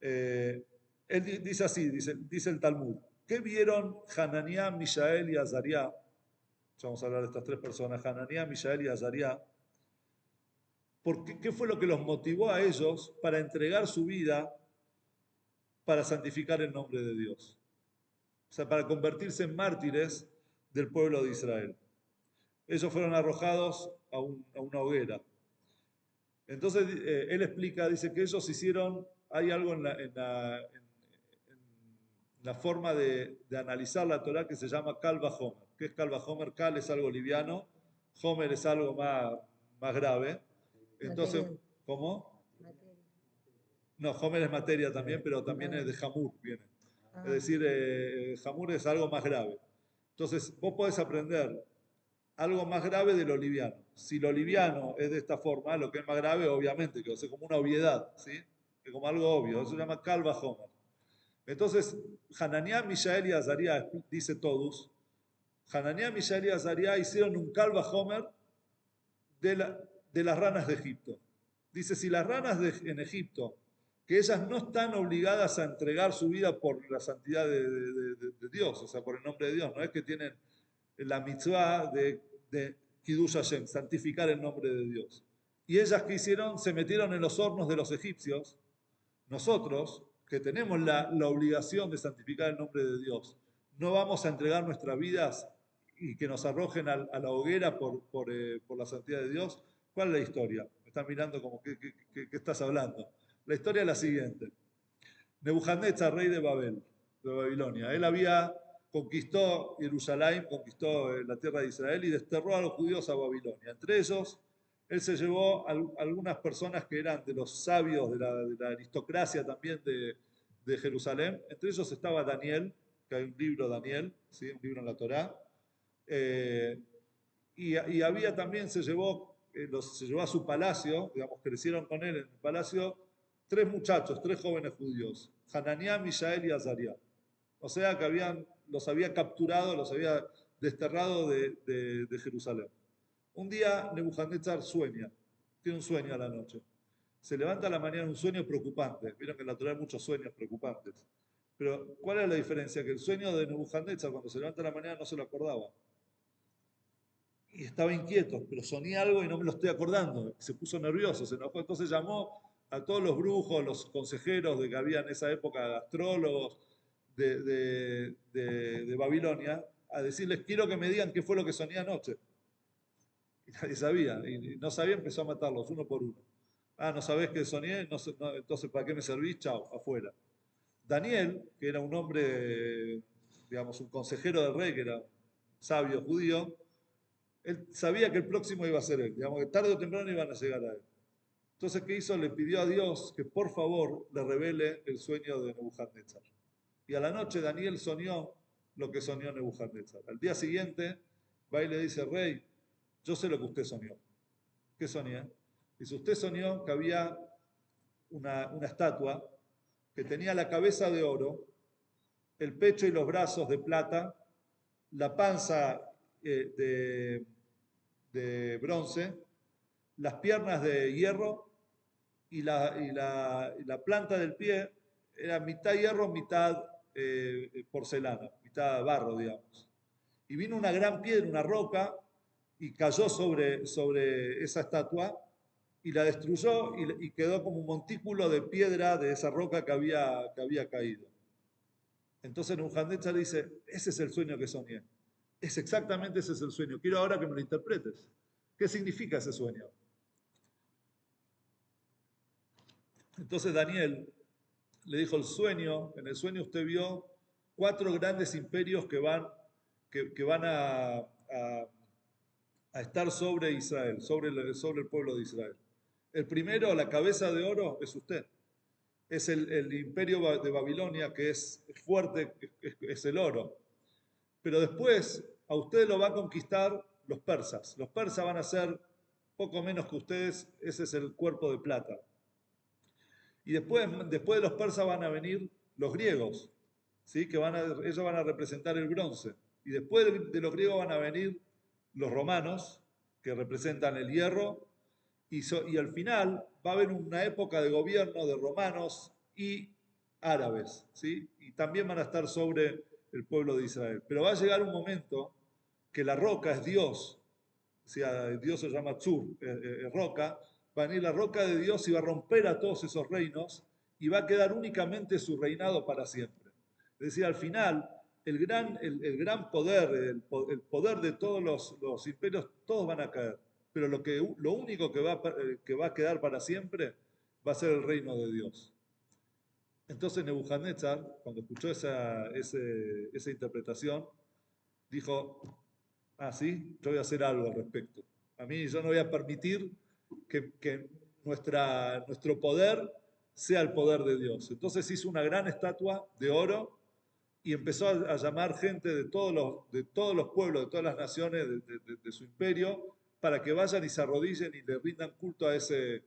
Él dice así, dice el Talmud, ¿qué vieron Hananías, Mishael y Azaría? Vamos a hablar de estas tres personas, Hananías, Mishael y Azaría. ¿Qué fue lo que los motivó a ellos para entregar su vida para santificar el nombre de Dios? O sea, para convertirse en mártires del pueblo de Israel. Ellos fueron arrojados a una hoguera. Entonces él explica, dice que ellos hay algo en la forma de analizar la Torah que se llama Kal Vajomer. ¿Qué es Kal Vajomer? Kal es algo liviano, Homer es algo más grave. Entonces, Material. ¿cómo? Materia. No, Homer es materia también, pero también es de Hamur, viene. Es decir, Hamur es algo más grave. Entonces, vos podés aprender algo más grave de lo liviano. Si lo liviano es de esta forma, lo que es más grave, obviamente, que es como una obviedad, ¿sí? Es como algo obvio, eso se llama Kalva Homer. Entonces, Hananías, Mishael y Azarías, dice todos, Hananías, Mishael y Azarías hicieron un Kalva Homer de, de las ranas de Egipto. Dice, si las ranas en Egipto, que ellas no están obligadas a entregar su vida por la santidad de Dios, o sea, por el nombre de Dios, no es que tienen la mitzvah de Kiddush Hashem, santificar el nombre de Dios. Y ellas que hicieron, se metieron en los hornos de los egipcios. Nosotros, que tenemos la obligación de santificar el nombre de Dios, no vamos a entregar nuestras vidas y que nos arrojen a la hoguera por la santidad de Dios. ¿Cuál es la historia? Me están mirando como, ¿qué estás hablando? La historia es la siguiente. Nebuchadnezzar, rey de Babel, de Babilonia, él conquistó Jerusalén, conquistó la tierra de Israel y desterró a los judíos a Babilonia. Entre ellos, él se llevó a algunas personas que eran de los sabios, de la aristocracia también de Jerusalén. Entre ellos estaba Daniel, que hay un libro Daniel, ¿sí? Un libro en la Torá. Y había también, se llevó a su palacio, digamos, crecieron con él en el palacio, tres muchachos, tres jóvenes judíos, Hananías, Mishael y Azarías. O sea que los había capturado, los había desterrado de Jerusalén. Un día Nebuchadnezzar sueña, tiene un sueño a la noche. Se levanta a la mañana un sueño preocupante. Vieron que en la Torá hay muchos sueños preocupantes. Pero, ¿cuál es la diferencia? Que el sueño de Nebuchadnezzar, cuando se levanta a la mañana, no se lo acordaba. Y estaba inquieto, pero soñé algo y no me lo estoy acordando. Se puso nervioso, se enojó. Entonces llamó a todos los brujos, los consejeros de que había en esa época, astrólogos de Babilonia, a decirles, quiero que me digan qué fue lo que soñé anoche. Y nadie sabía, y no sabía, empezó a matarlos uno por uno. Ah, ¿no sabés qué soñé? No, entonces, ¿para qué me servís? Chao, afuera. Daniel, que era un hombre, digamos, un consejero del rey, que era un sabio judío, él sabía que el próximo iba a ser él, digamos que tarde o temprano iban a llegar a él. Entonces, ¿qué hizo? Le pidió a Dios que por favor le revele el sueño de Nebuchadnezzar. Y a la noche Daniel soñó lo que soñó Nebuchadnezzar. Al día siguiente va y le dice, rey, yo sé lo que usted soñó. ¿Qué soñé? Dice, usted soñó que había una estatua que tenía la cabeza de oro, el pecho y los brazos de plata, la panza de bronce, las piernas de hierro y la planta del pie era mitad hierro, mitad porcelana, mitad barro, digamos. Y vino una gran piedra, una roca, y cayó sobre esa estatua y la destruyó y quedó como un montículo de piedra de esa roca que había caído. Entonces Nebuchadnezzar dice, ese es el sueño que soñé. Exactamente ese es el sueño. Quiero ahora que me lo interpretes. ¿Qué significa ese sueño? Entonces Daniel le dijo en el sueño usted vio 4 grandes imperios que van a estar sobre Israel, sobre el pueblo de Israel. El primero, la cabeza de oro, es usted. Es el imperio de Babilonia, que es fuerte, es el oro. Pero después a usted lo va a conquistar los persas. Los persas van a ser poco menos que ustedes, ese es el cuerpo de plata. Y después de los persas van a venir los griegos, ¿sí? Ellos van a representar el bronce. Y después de los griegos van a venir los romanos, que representan el hierro. Y al final va a haber una época de gobierno de romanos y árabes, ¿sí? Y también van a estar sobre el pueblo de Israel. Pero va a llegar un momento que la roca es Dios, o sea, Dios se llama Tzur, roca, va a venir la roca de Dios y va a romper a todos esos reinos y va a quedar únicamente su reinado para siempre. Es decir, al final, el gran poder, el poder de todos los imperios, todos van a caer. Pero lo único que va a quedar para siempre va a ser el reino de Dios. Entonces Nebuchadnezzar, cuando escuchó esa interpretación, dijo, ah, sí, yo voy a hacer algo al respecto. A mí yo no voy a permitir que nuestro poder sea el poder de Dios. Entonces hizo una gran estatua de oro y empezó a llamar gente de todos los pueblos, de todas las naciones de su imperio, para que vayan y se arrodillen y le rindan culto a esa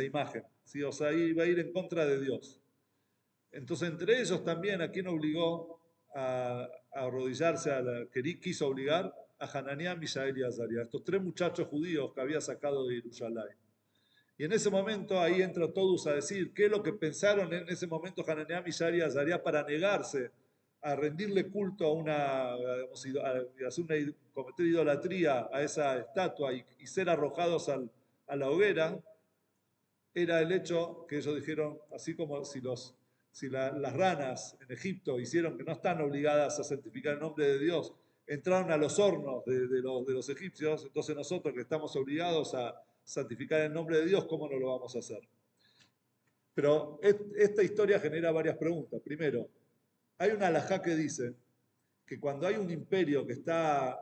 imagen. ¿Sí? O sea, iba a ir en contra de Dios. Entonces, entre ellos también, ¿a quién obligó a arrodillarse? Quiso obligar a Hananías, Misael y Azarías, estos tres muchachos judíos que había sacado de Jerusalén. Y en ese momento ahí entra todos a decir qué es lo que pensaron en ese momento Hananías, Misael y Azarías para negarse a rendirle culto a digamos, a hacer cometer idolatría a esa estatua y ser arrojados a la hoguera. Era el hecho que ellos dijeron, así como si las ranas en Egipto hicieron que no están obligadas a santificar el nombre de Dios, entraron a los hornos de los egipcios, entonces nosotros que estamos obligados a santificar el nombre de Dios, ¿cómo no lo vamos a hacer? Pero esta historia genera varias preguntas. Primero, hay una halajá que dice que cuando hay un imperio que está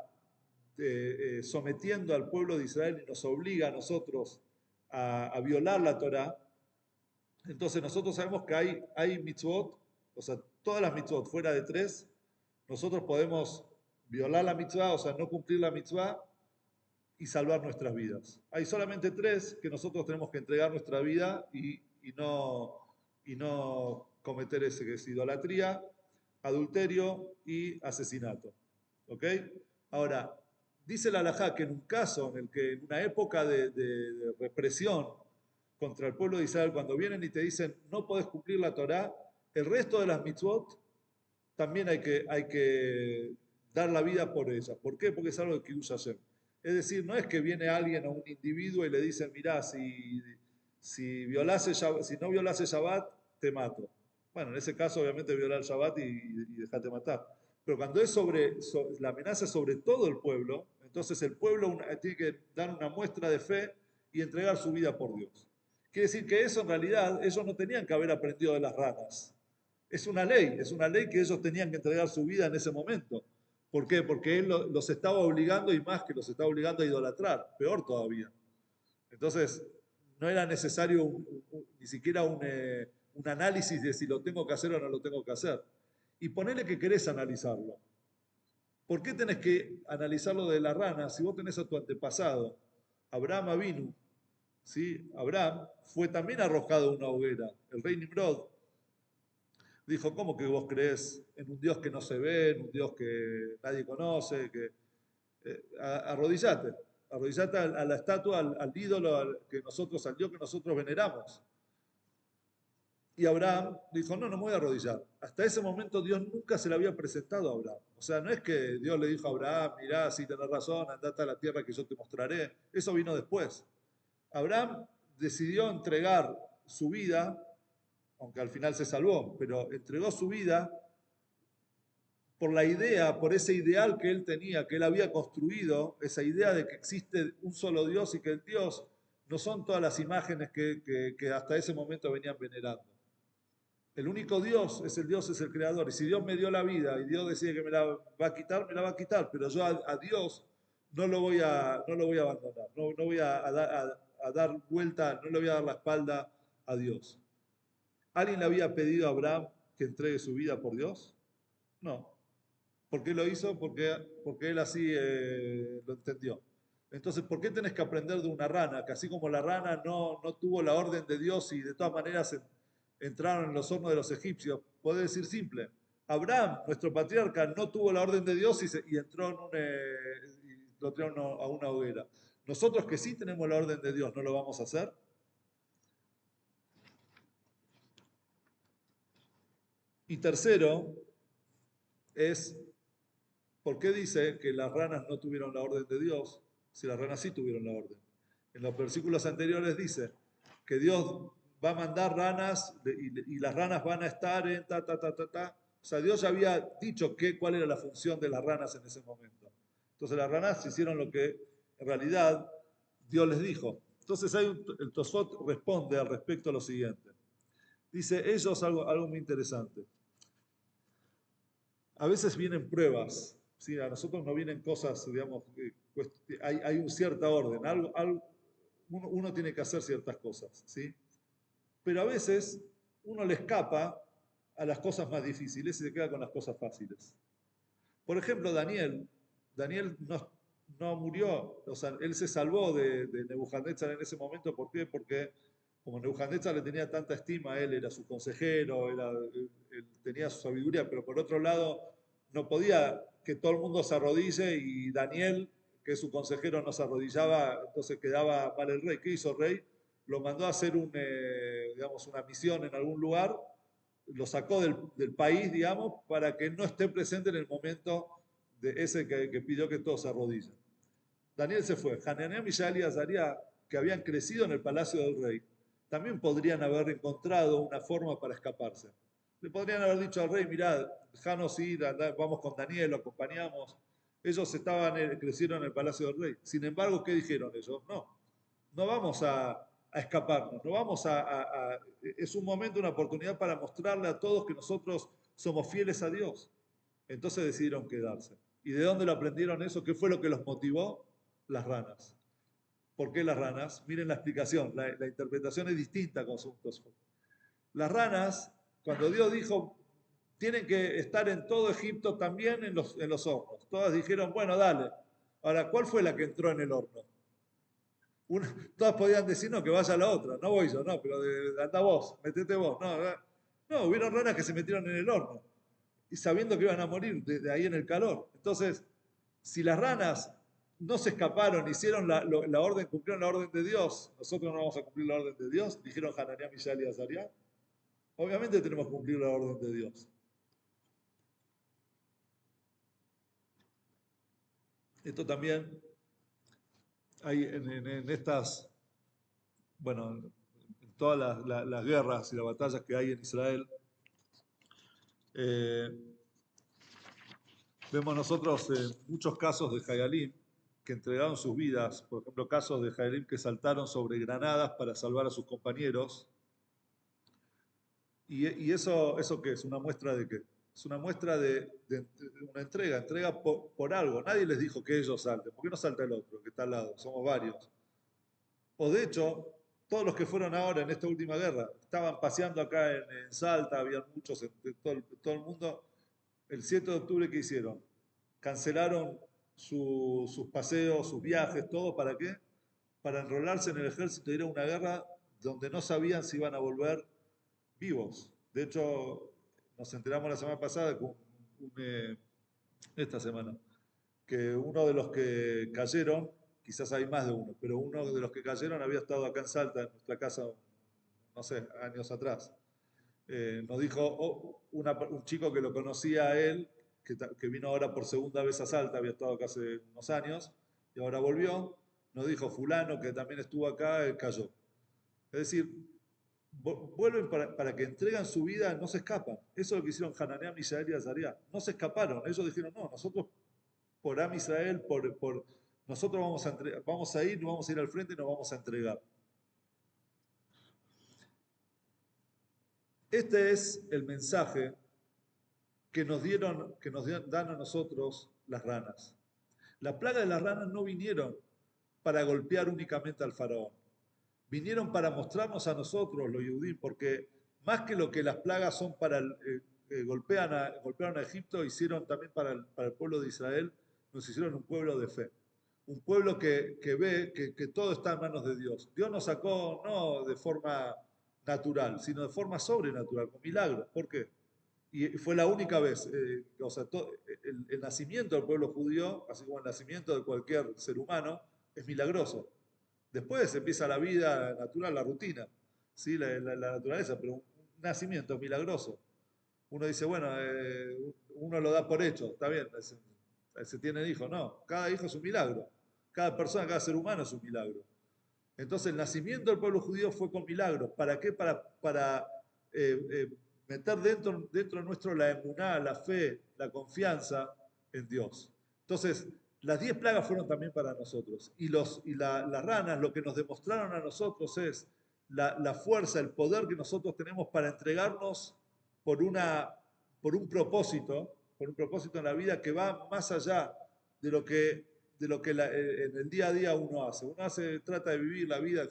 sometiendo al pueblo de Israel y nos obliga a nosotros a violar la Torá, entonces nosotros sabemos que hay mitzvot, o sea, todas las mitzvot fuera de tres, nosotros podemos violar la mitzvah, o sea, no cumplir la mitzvah y salvar nuestras vidas. Hay solamente tres que nosotros tenemos que entregar nuestra vida y no cometer ese, que es idolatría, adulterio y asesinato. ¿Ok? Ahora, dice la halajá que en un caso en el que en una época de represión contra el pueblo de Israel, cuando vienen y te dicen no podés cumplir la Torá, el resto de las mitzvot también hay que dar la vida por ellas. ¿Por qué? Porque es algo que usa Hashem. Es decir, no es que viene alguien a un individuo y le dicen, mirá, si no violase Shabbat, te mato. Bueno, en ese caso obviamente violar el Shabbat y dejate matar. Pero cuando es la amenaza sobre todo el pueblo, entonces el pueblo tiene que dar una muestra de fe y entregar su vida por Dios. Quiere decir que eso en realidad ellos no tenían que haber aprendido de las ranas. Es una ley que ellos tenían que entregar su vida en ese momento. ¿Por qué? Porque él los estaba obligando y más que los estaba obligando a idolatrar, peor todavía. Entonces, no era necesario ni siquiera un análisis de si lo tengo que hacer o no lo tengo que hacer. Y ponele que querés analizarlo. ¿Por qué tenés que analizarlo de la rana si vos tenés a tu antepasado, Abraham Avinu? ¿Sí? Abraham fue también arrojado a una hoguera, el rey Nimrod. Dijo, ¿cómo que vos creés en un Dios que no se ve, en un Dios que nadie conoce? Arrodillate a la estatua, al ídolo al Dios que nosotros veneramos. Y Abraham dijo, no me voy a arrodillar. Hasta ese momento Dios nunca se le había presentado a Abraham. O sea, no es que Dios le dijo a Abraham, mirá, si tenés razón, andate a la tierra que yo te mostraré. Eso vino después. Abraham decidió entregar su vida, aunque al final se salvó, pero entregó su vida por la idea, por ese ideal que él tenía, que él había construido, esa idea de que existe un solo Dios y que el Dios no son todas las imágenes que hasta ese momento venían venerando. El único Dios, es el creador. Y si Dios me dio la vida y Dios decide que me la va a quitar, me la va a quitar. Pero yo a Dios no lo voy a abandonar. No voy a dar vuelta, no le voy a dar la espalda a Dios. ¿Alguien le había pedido a Abraham que entregue su vida por Dios? No. ¿Por qué lo hizo? Porque él así lo entendió. Entonces, ¿por qué tenés que aprender de una rana? Que así como la rana no tuvo la orden de Dios y de todas maneras entraron en los hornos de los egipcios. Puede decir simple. Abraham, nuestro patriarca, no tuvo la orden de Dios y entró y lo tiraron a una hoguera. Nosotros que sí tenemos la orden de Dios, ¿no lo vamos a hacer? Y tercero, es ¿por qué dice que las ranas no tuvieron la orden de Dios si las ranas sí tuvieron la orden? En los versículos anteriores dice que Dios va a mandar ranas y las ranas van a estar en ta, ta, ta, ta, ta. O sea, Dios ya había dicho cuál era la función de las ranas en ese momento. Entonces las ranas hicieron lo que en realidad Dios les dijo. Entonces el Tosfot responde al respecto a lo siguiente. Dice ellos algo muy interesante. A veces vienen pruebas, ¿sí? A nosotros no vienen cosas, digamos, hay una cierta orden, uno tiene que hacer ciertas cosas, ¿sí? Pero a veces uno le escapa a las cosas más difíciles y se queda con las cosas fáciles. Por ejemplo, Daniel no murió, o sea, él se salvó de Nebuchadnezzar en ese momento. ¿Por qué? Porque como Nebuchadnezzar le tenía tanta estima, él era su consejero, él tenía su sabiduría, pero por otro lado no podía que todo el mundo se arrodille y Daniel, que es su consejero, no se arrodillaba, entonces quedaba mal el rey. ¿Qué hizo el rey? Lo mandó a hacer digamos, una misión en algún lugar, lo sacó del país, digamos, para que no esté presente en el momento de ese que pidió que todos se arrodillen. Daniel se fue. Hananiah, Mishael y Azaría, que habían crecido en el palacio del rey, también podrían haber encontrado una forma para escaparse. Le podrían haber dicho al rey, mirad, dejanos ir, vamos con Daniel, lo acompañamos. Ellos crecieron en el palacio del rey. Sin embargo, ¿qué dijeron ellos? No vamos a escaparnos, no vamos es un momento, una oportunidad para mostrarle a todos que nosotros somos fieles a Dios. Entonces decidieron quedarse. ¿Y de dónde lo aprendieron eso? ¿Qué fue lo que los motivó? Las ranas. ¿Por qué las ranas? Miren la explicación, la interpretación es distinta con Tosfot. Las ranas, cuando Dios dijo, tienen que estar en todo Egipto también en los hornos. Todas dijeron, bueno, dale. Ahora, ¿cuál fue la que entró en el horno? Todas podían decir, no, que vaya la otra. No voy yo, no, pero anda vos, metete vos. No, hubieron ranas que se metieron en el horno y sabiendo que iban a morir de ahí en el calor. Entonces, si las ranas no se escaparon, hicieron la orden, cumplieron la orden de Dios, nosotros no vamos a cumplir la orden de Dios, dijeron Hananiah, Mishael y Azaría. Obviamente tenemos que cumplir la orden de Dios. Esto también hay en estas, bueno, en todas las guerras y las batallas que hay en Israel, eh, vemos nosotros muchos casos de Hayalim que entregaron sus vidas, por ejemplo, casos de Hayalim que saltaron sobre granadas para salvar a sus compañeros. ¿Y eso qué es? ¿Una muestra de qué? Es una muestra de una entrega por algo. Nadie les dijo que ellos salten. ¿Por qué no salta el otro que está al lado? Somos varios. O de hecho, todos los que fueron ahora en esta última guerra, estaban paseando acá en Salta, había muchos en todo el mundo. El 7 de octubre, ¿qué hicieron? Cancelaron sus paseos, sus viajes, todo. ¿Para qué? Para enrolarse en el ejército y ir a una guerra donde no sabían si iban a volver vivos. De hecho, nos enteramos la semana pasada, esta semana, que uno de los que cayeron, quizás hay más de uno, pero uno de los que cayeron había estado acá en Salta, en nuestra casa, no sé, años atrás. Nos dijo un chico que lo conocía a él, que vino ahora por segunda vez a Salta, había estado acá hace unos años, y ahora volvió, nos dijo fulano que también estuvo acá, cayó. Es decir, vuelven para que entregan su vida, no se escapan. Eso es lo que hicieron Hananiah, Mishael y Azaría. No se escaparon. Ellos dijeron, no, nosotros por Am Israel, nosotros vamos a ir, no vamos a ir al frente y nos vamos a entregar. Este es el mensaje que dan a nosotros las ranas. La plaga de las ranas no vinieron para golpear únicamente al faraón. Vinieron para mostrarnos a nosotros, los judíos, porque más que lo que las plagas son golpearon a Egipto, hicieron también para el pueblo de Israel, nos hicieron un pueblo de fe. Un pueblo que ve que todo está en manos de Dios. Dios nos sacó no de forma natural, sino de forma sobrenatural, con milagros. ¿Por qué? Y fue la única vez, o sea, el nacimiento del pueblo judío, así como el nacimiento de cualquier ser humano, es milagroso. Después empieza la vida natural, la rutina, ¿sí? La naturaleza, pero un nacimiento milagroso. Uno dice, bueno, uno lo da por hecho, está bien, se tiene hijos. No, cada hijo es un milagro. Cada persona, cada ser humano es un milagro. Entonces el nacimiento del pueblo judío fue con milagros. ¿Para qué? Para meter dentro nuestro la emuná, la fe, la confianza en Dios. Entonces, las 10 plagas fueron también para nosotros. Las ranas lo que nos demostraron a nosotros es la fuerza, el poder que nosotros tenemos para entregarnos por un propósito en la vida que va más allá de lo que en el día a día uno hace. Trata de vivir la vida,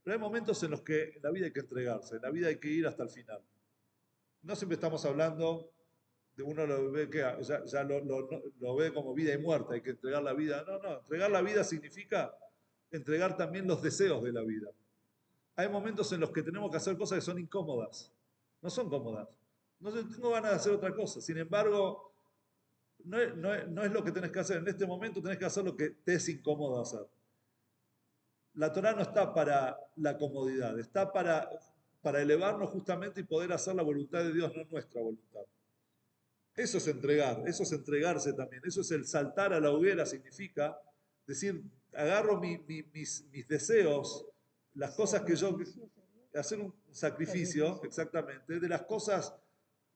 pero hay momentos en los que en la vida hay que entregarse, en la vida hay que ir hasta el final. No siempre estamos hablando de uno lo ve que ya lo ve como vida y muerte, hay que entregar la vida. No, no, entregar la vida significa entregar también los deseos de la vida. Hay momentos en los que tenemos que hacer cosas que son incómodas, no son cómodas. No tengo ganas de hacer otra cosa. Sin embargo, no es lo que tenés que hacer. En este momento tenés que hacer lo que te es incómodo hacer. La Torah no está para la comodidad, está para elevarnos justamente y poder hacer la voluntad de Dios, no nuestra voluntad. Eso es entregar, eso es entregarse también, eso es el saltar a la hoguera, significa decir, agarro mis deseos, las cosas que yo, hacer un sacrificio, exactamente, de las cosas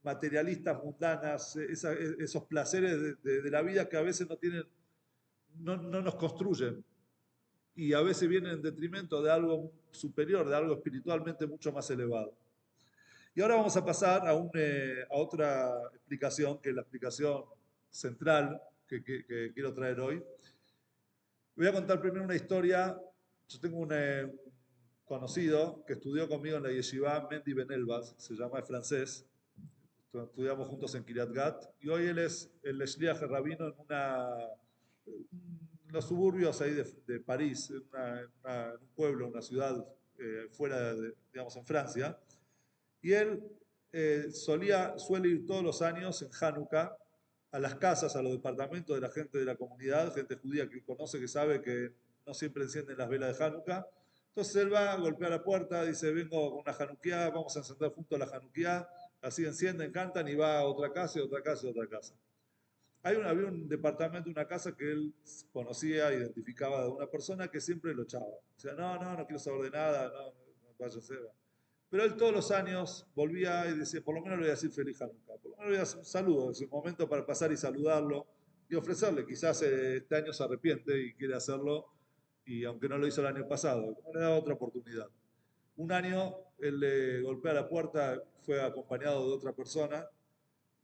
materialistas, mundanas, esos placeres de la vida que a veces no tienen, no nos construyen y a veces vienen en detrimento de algo superior, de algo espiritualmente mucho más elevado. Y ahora vamos a pasar a otra explicación, que es la explicación central que quiero traer hoy. Voy a contar primero una historia. Yo tengo un conocido que estudió conmigo en la yeshiva, Mendy Ben Elbaz, se llama, es francés. Estudiamos juntos en Kiryat Gat. Y hoy él es el shliach rabino en los suburbios ahí de París, en un pueblo, una ciudad fuera, digamos, en Francia. Y él suele ir todos los años en Hanukkah a las casas, a los departamentos de la gente de la comunidad, gente judía que conoce, que sabe que no siempre encienden las velas de Hanukkah. Entonces él va, golpea la puerta, dice, vengo con una Hanukkah, vamos a encender juntos la Hanukkah. Así encienden, cantan y va a otra casa y otra casa y otra casa. Había un departamento, una casa que él conocía, identificaba de una persona que siempre lo echaba. O sea, no quiero saber de nada, no váyase. Pero él todos los años volvía y decía, por lo menos le voy a decir feliz Hanukkah, por lo menos le voy a hacer un saludo, es un momento para pasar y saludarlo y ofrecerle, quizás este año se arrepiente y quiere hacerlo, y aunque no lo hizo el año pasado, le da otra oportunidad. Un año él le golpea la puerta, fue acompañado de otra persona,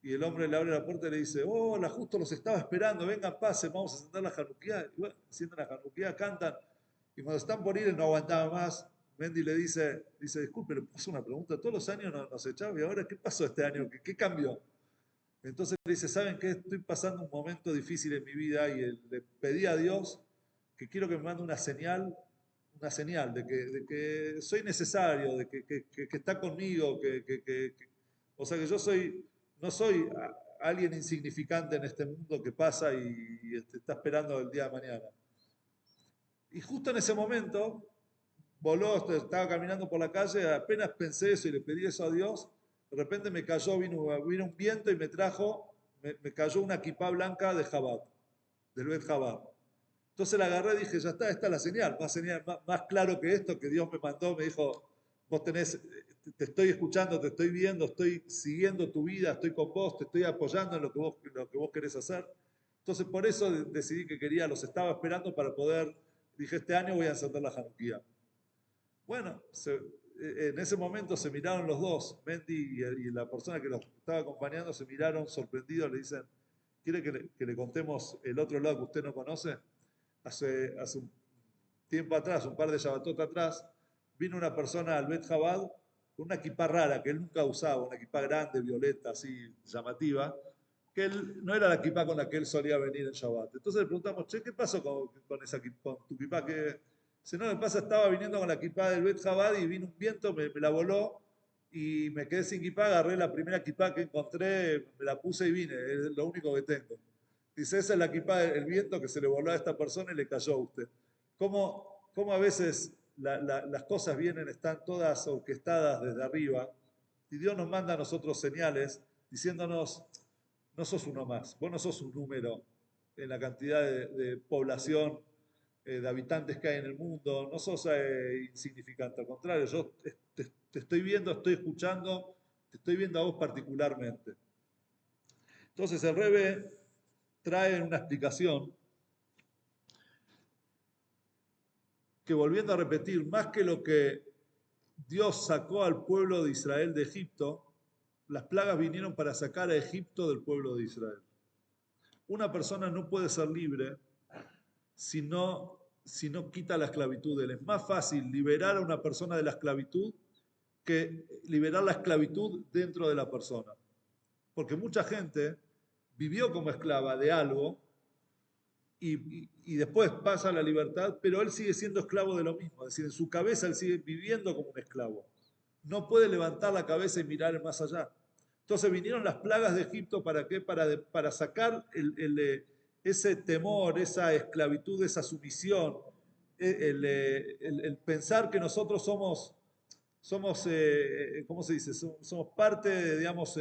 y el hombre le abre la puerta y le dice, hola, justo los estaba esperando, vengan, pasen, vamos a sentar la Hanukkah. Y bueno, sientan la Hanukkah, cantan, y cuando están por ir, él no aguantaba más. Mendy le dice, disculpe, le paso una pregunta, todos los años nos echaba y ahora, ¿qué pasó este año? ¿Qué cambió? Entonces le dice, ¿saben qué? Estoy pasando un momento difícil en mi vida y le pedí a Dios que quiero que me mande una señal de que soy necesario, de que está conmigo, o sea que yo no soy alguien insignificante en este mundo que pasa y está esperando el día de mañana. Y justo en ese momento voló, estaba caminando por la calle, apenas pensé eso y le pedí eso a Dios, de repente me cayó, vino un viento y me cayó una kipá blanca de Jabat, del Bet Jabat. Entonces la agarré y dije, ya está, esta es la señal, más claro que esto que Dios me mandó, me dijo, vos te estoy escuchando, te estoy viendo, estoy siguiendo tu vida, estoy con vos, te estoy apoyando en lo que vos querés hacer. Entonces por eso decidí que los estaba esperando para poder, dije, este año voy a encender la Hanukkah. Bueno, en ese momento se miraron los dos, Mendy y la persona que los estaba acompañando, se miraron sorprendidos, le dicen, ¿quiere que le contemos el otro lado que usted no conoce? Hace un tiempo atrás, un par de Shabbatot atrás, vino una persona al Bet Jabad con una equipa rara que él nunca usaba, una equipa grande, violeta, así llamativa, que él, no era la equipa con la que él solía venir en Shabbat. Entonces le preguntamos, che, ¿qué pasó con tu equipa? Si no, me pasa, estaba viniendo con la equipa del Bet Jabad y vino un viento, me la voló y me quedé sin equipa, agarré la primera equipa que encontré, me la puse y vine, es lo único que tengo. Dice, esa es la equipa del viento que se le voló a esta persona y le cayó a usted. ¿Cómo a veces las cosas vienen, están todas orquestadas desde arriba y Dios nos manda a nosotros señales diciéndonos, no sos uno más, vos no sos un número en la cantidad de población, de habitantes que hay en el mundo, no sos insignificante, al contrario, yo te estoy viendo, estoy escuchando, te estoy viendo a vos particularmente. Entonces el Rebbe trae una explicación que, volviendo a repetir, más que lo que Dios sacó al pueblo de Israel de Egipto, las plagas vinieron para sacar a Egipto del pueblo de Israel. Una persona no puede ser libre si no quita la esclavitud de él. Es más fácil liberar a una persona de la esclavitud que liberar la esclavitud dentro de la persona. Porque mucha gente vivió como esclava de algo y después pasa a la libertad, pero él sigue siendo esclavo de lo mismo. Es decir, en su cabeza él sigue viviendo como un esclavo. No puede levantar la cabeza y mirar más allá. Entonces vinieron las plagas de Egipto, ¿para qué? Para sacar ese temor, esa esclavitud, esa sumisión, el pensar que nosotros somos, ¿cómo se dice? Somos parte de, digamos,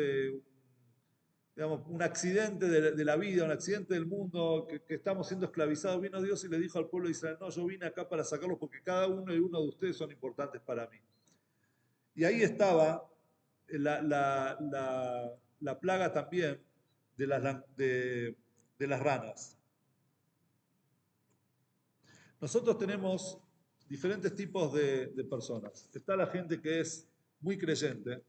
un accidente de la vida, un accidente del mundo, que estamos siendo esclavizados. Vino Dios y le dijo al pueblo de Israel, no, yo vine acá para sacarlos porque cada uno y uno de ustedes son importantes para mí. Y ahí estaba la plaga también de las ranas. Nosotros tenemos diferentes tipos de personas. Está la gente que es muy creyente,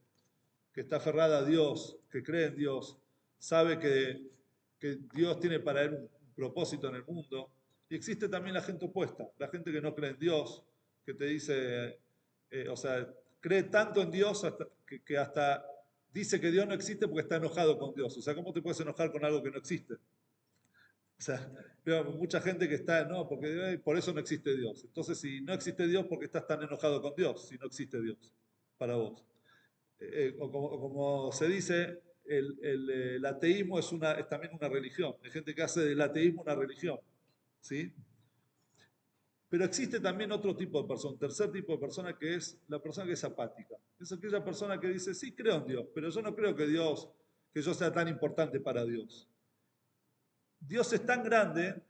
que está aferrada a Dios, que cree en Dios, sabe que Dios tiene para él un propósito en el mundo. Y existe también la gente opuesta, la gente que no cree en Dios, que te dice, o sea, cree tanto en Dios que hasta dice que Dios no existe porque está enojado con Dios. O sea, ¿cómo te puedes enojar con algo que no existe? O sea, veo mucha gente que está, no, porque por eso no existe Dios. Entonces, si no existe Dios, ¿por qué estás tan enojado con Dios si no existe Dios para vos? Como se dice, el ateísmo es también una religión. Hay gente que hace del ateísmo una religión. ¿Sí? Pero existe también otro tipo de persona, un tercer tipo de persona, que es la persona que es apática. Es aquella persona que dice, sí, creo en Dios, pero yo no creo que yo sea tan importante para Dios. Dios es tan grande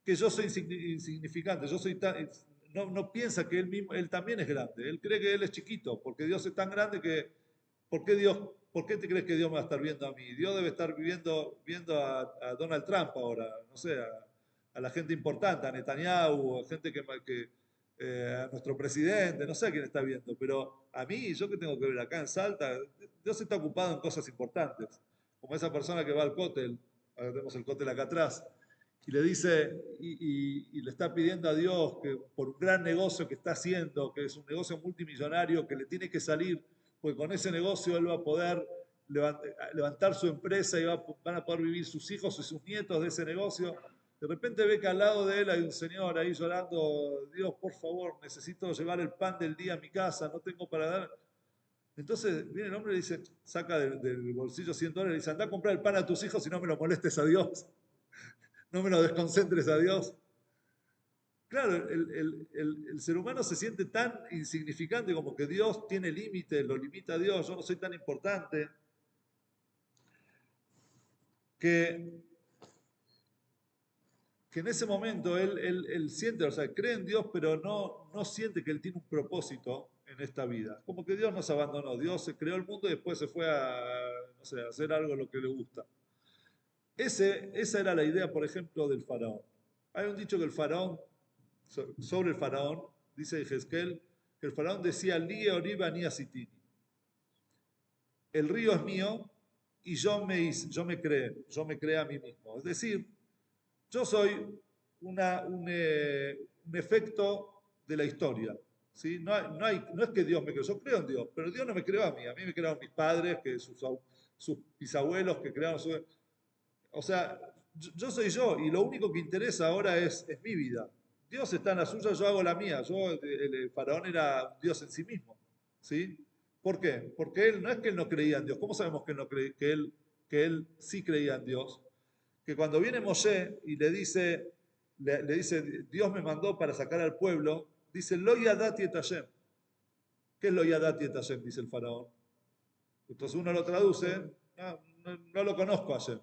que yo soy insignificante, no piensa que él también es grande, él cree que él es chiquito, porque Dios es tan grande que, ¿por qué te crees que Dios me va a estar viendo a mí? Dios debe estar viendo a Donald Trump ahora, no sé, a la gente importante, a Netanyahu, a gente a nuestro presidente, no sé a quién está viendo, pero a mí, yo que tengo que ver acá en Salta, Dios está ocupado en cosas importantes, como esa persona que va al cótel, ahora tenemos el cótel acá atrás, y le dice, y le está pidiendo a Dios que por un gran negocio que está haciendo, que es un negocio multimillonario, que le tiene que salir, porque con ese negocio él va a poder levantar su empresa y van a poder vivir sus hijos y sus nietos de ese negocio. De repente ve que al lado de él hay un señor ahí llorando, Dios, por favor, necesito llevar el pan del día a mi casa, no tengo para dar. Entonces viene el hombre y dice, saca del bolsillo $100 y dice, anda a comprar el pan a tus hijos y no me lo molestes a Dios, no me lo desconcentres a Dios. Claro, el ser humano se siente tan insignificante como que Dios tiene límites, lo limita a Dios, yo no soy tan importante, que en ese momento él siente, o sea, cree en Dios, pero no siente que él tiene un propósito en esta vida. Como que Dios nos abandonó, Dios creó el mundo y después se fue no sé, a hacer algo lo que le gusta. Esa era la idea, por ejemplo, del faraón. Hay un dicho que sobre el faraón, dice Ezequiel, que el faraón decía, Li Oriba ni Asitini. El río es mío y yo me creé a mí mismo. Es decir, yo soy un efecto de la historia. ¿Sí? No es que Dios me creó, yo creo en Dios, pero Dios no me creó a mí me crearon mis padres, que sus bisabuelos que crearon su... O sea, yo soy yo y lo único que interesa ahora es mi vida. Dios está en la suya, yo hago la mía. El faraón era un Dios en sí mismo. ¿Sí? ¿Por qué? Porque no es que él no creía en Dios. ¿Cómo sabemos que, que él sí creía en Dios? Que cuando viene Moshe y le dice, Dios me mandó para sacar al pueblo, dice, Lo yadati et Hashem. ¿Qué es lo yadati et Hashem? Dice el faraón. Entonces uno lo traduce, no lo conozco a Hashem,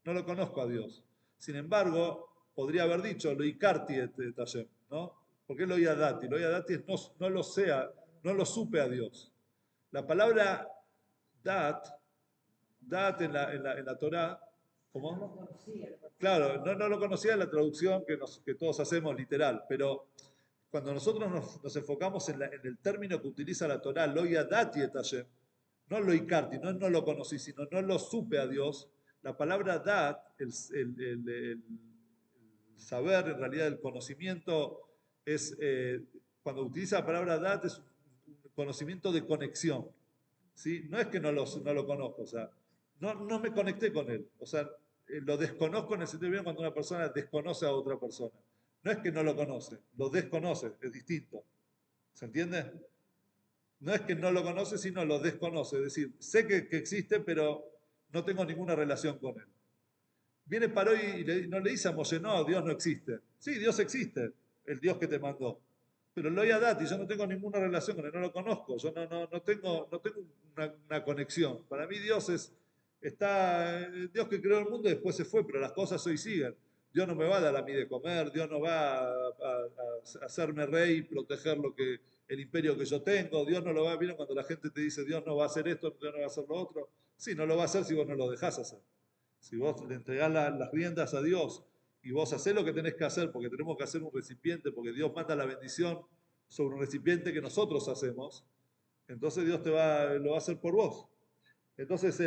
no lo conozco a Dios. Sin embargo, podría haber dicho, lo ikarti et Hashem, ¿no? ¿Por qué lo yadati? Lo yadati es no lo sea, no lo supe a Dios. La palabra dat en la Torah, ¿cómo? No lo conocía. Claro, no lo conocía en la traducción que todos hacemos literal, pero cuando nosotros nos enfocamos en el término que utiliza la Torah, lo yadati et Hashem, no lo ikarti, no lo conocí, sino no lo supe a Dios, la palabra dat, el saber, en realidad el conocimiento, cuando utiliza la palabra dat, es un conocimiento de conexión. ¿Sí? No es que no lo conozco, o sea, no me conecté con él. O sea, lo desconozco en el sentido bien cuando una persona desconoce a otra persona. No es que no lo conoce, lo desconoce, es distinto. ¿Se entiende? No es que no lo conoce, sino lo desconoce. Es decir, sé que existe, pero no tengo ninguna relación con él. Viene Paró y no le dice a Moshe, no, Dios no existe. Sí, Dios existe, el Dios que te mandó. Pero lo Dati, yo no tengo ninguna relación con él, no lo conozco, yo no tengo una conexión. Para mí Dios está, Dios que creó el mundo y después se fue, pero las cosas hoy siguen. Dios no me va a dar a mí de comer, Dios no va a hacerme rey y proteger el imperio que yo tengo, Dios no lo va a, ¿vieron cuando la gente te dice Dios no va a hacer esto, Dios no va a hacer lo otro? Sí, no lo va a hacer si vos no lo dejás hacer. Si vos le entregás las riendas a Dios y vos hacés lo que tenés que hacer, porque tenemos que hacer un recipiente, porque Dios manda la bendición sobre un recipiente que nosotros hacemos, entonces Dios lo va a hacer por vos. Entonces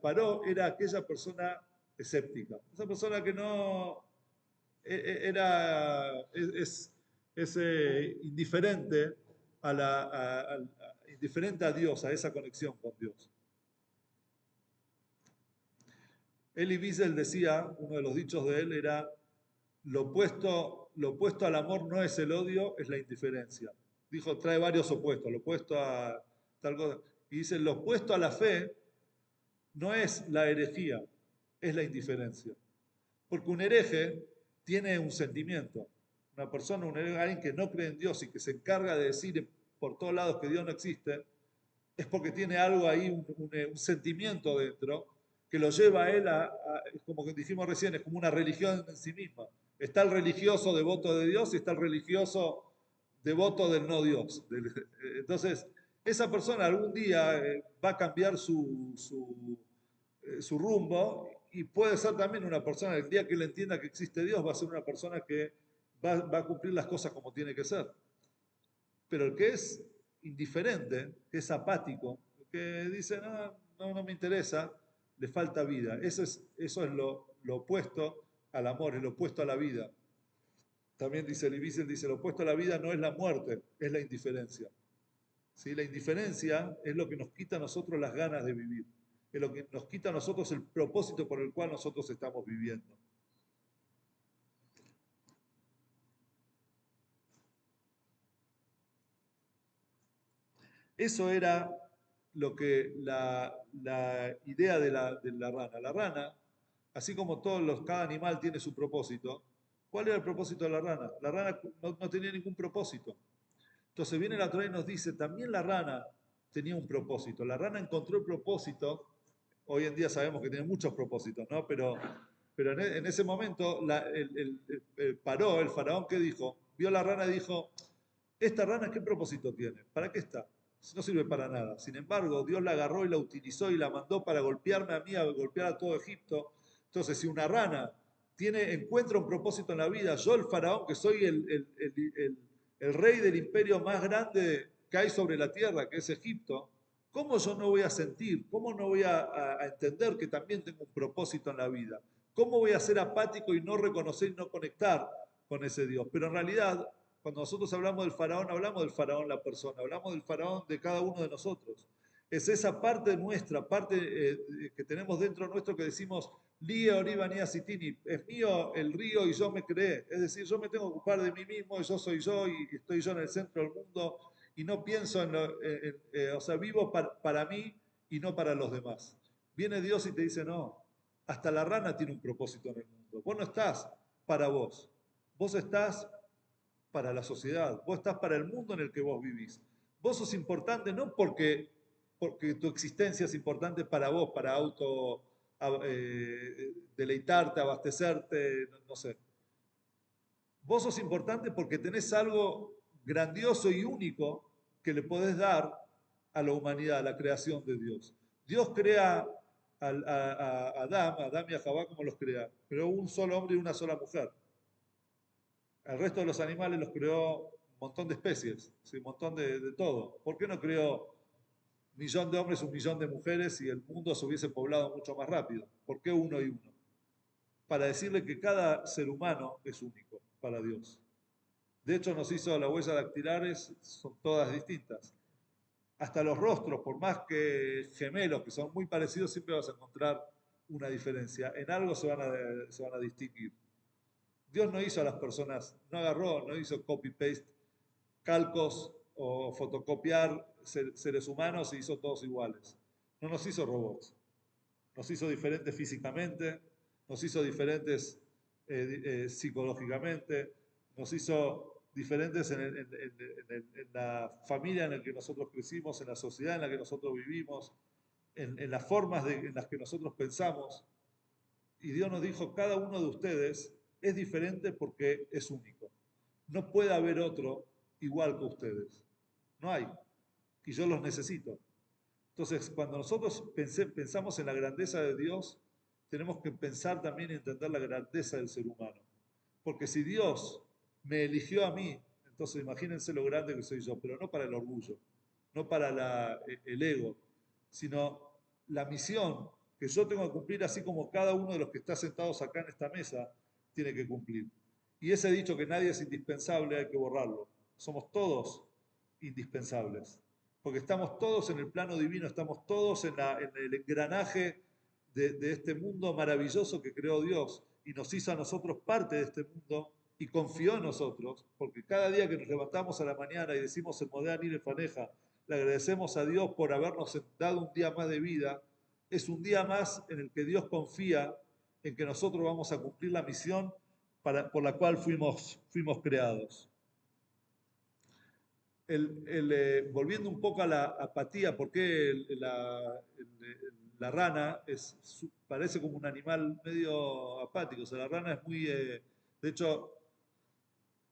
Paró era aquella persona escéptica, esa persona que no era, es indiferente indiferente a Dios, a esa conexión con Dios. Elie Wiesel decía, uno de los dichos de él era, lo opuesto al amor no es el odio, es la indiferencia. Dijo, trae varios opuestos, lo opuesto a tal cosa. Y dice, lo opuesto a la fe no es la herejía, es la indiferencia. Porque un hereje tiene un sentimiento. Una persona, alguien que no cree en Dios y que se encarga de decir por todos lados que Dios no existe, es porque tiene algo ahí, un sentimiento dentro, que lo lleva a él como que dijimos recién, es como una religión en sí misma. Está el religioso devoto de Dios y está el religioso devoto del no Dios. Entonces, esa persona algún día va a cambiar su rumbo y puede ser también una persona, el día que él entienda que existe Dios, va a ser una persona que va a cumplir las cosas como tiene que ser. Pero el que es indiferente, que es apático, que dice, no me interesa, le falta vida. Eso es lo opuesto al amor, es lo opuesto a la vida. También dice Wiesel, dice, lo opuesto a la vida no es la muerte, es la indiferencia. ¿Sí? La indiferencia es lo que nos quita a nosotros las ganas de vivir, es lo que nos quita a nosotros el propósito por el cual nosotros estamos viviendo. Eso era lo que la idea de la rana. La rana, así como cada animal tiene su propósito, ¿cuál era el propósito de la rana? La rana no tenía ningún propósito. Entonces viene la Torá y nos dice, también la rana tenía un propósito. La rana encontró el propósito, hoy en día sabemos que tiene muchos propósitos, ¿no? Pero en ese momento Paró, el faraón, ¿qué dijo? Vio la rana y dijo, ¿esta rana qué propósito tiene? ¿Para qué está? No sirve para nada. Sin embargo, Dios la agarró y la utilizó y la mandó para golpearme a mí, a golpear a todo Egipto. Entonces, si una rana encuentra un propósito en la vida, yo el faraón, que soy el rey del imperio más grande que hay sobre la tierra, que es Egipto, ¿cómo yo no voy a sentir? ¿Cómo no voy a entender que también tengo un propósito en la vida? ¿Cómo voy a ser apático y no reconocer y no conectar con ese Dios? Pero en realidad, cuando nosotros hablamos del faraón la persona, hablamos del faraón de cada uno de nosotros. Es esa parte nuestra, parte que tenemos dentro nuestro que decimos, Lía Oribania Sitini, es mío el río y yo me creé. Es decir, yo me tengo que ocupar de mí mismo, yo soy yo y estoy yo en el centro del mundo y no pienso o sea, vivo para mí y no para los demás. Viene Dios y te dice, no, hasta la rana tiene un propósito en el mundo. Vos no estás para vos estás para la sociedad, vos estás para el mundo en el que vos vivís. Vos sos importante no porque tu existencia es importante para vos, para deleitarte, abastecerte, no sé. Vos sos importante porque tenés algo grandioso y único que le podés dar a la humanidad, a la creación de Dios. Dios crea a Adán y a Jabá como los crea. Creó un solo hombre y una sola mujer. El resto de los animales los creó un montón de especies, ¿sí? Un montón de todo. ¿Por qué no creó un millón de hombres, un millón de mujeres y el mundo se hubiese poblado mucho más rápido? ¿Por qué uno y uno? Para decirle que cada ser humano es único para Dios. De hecho, nos hizo las huellas dactilares, son todas distintas. Hasta los rostros, por más que gemelos, que son muy parecidos, siempre vas a encontrar una diferencia. En algo se van a distinguir. Dios no hizo a las personas, no agarró, no hizo copy-paste, calcos o fotocopiar seres humanos y hizo todos iguales. No nos hizo robots. Nos hizo diferentes físicamente, nos hizo diferentes psicológicamente, nos hizo diferentes en la familia en la que nosotros crecimos, en la sociedad en la que nosotros vivimos, en las formas en las que nosotros pensamos. Y Dios nos dijo, cada uno de ustedes es diferente porque es único. No puede haber otro igual que ustedes. No hay. Y yo los necesito. Entonces, cuando nosotros pensamos en la grandeza de Dios, tenemos que pensar también y entender la grandeza del ser humano. Porque si Dios me eligió a mí, entonces imagínense lo grande que soy yo, pero no para el orgullo, no para el ego, sino la misión que yo tengo que cumplir, así como cada uno de los que está sentados acá en esta mesa tiene que cumplir. Y ese dicho que nadie es indispensable hay que borrarlo. Somos todos indispensables. Porque estamos todos en el plano divino, estamos todos en el engranaje de este mundo maravilloso que creó Dios y nos hizo a nosotros parte de este mundo y confió en nosotros, porque cada día que nos levantamos a la mañana y decimos el Modé Ani Lefaneja, le agradecemos a Dios por habernos dado un día más de vida, es un día más en el que Dios confía en que nosotros vamos a cumplir la misión por la cual fuimos creados. Volviendo un poco a la apatía, ¿por qué la rana parece como un animal medio apático? O sea, la rana es muy... de hecho,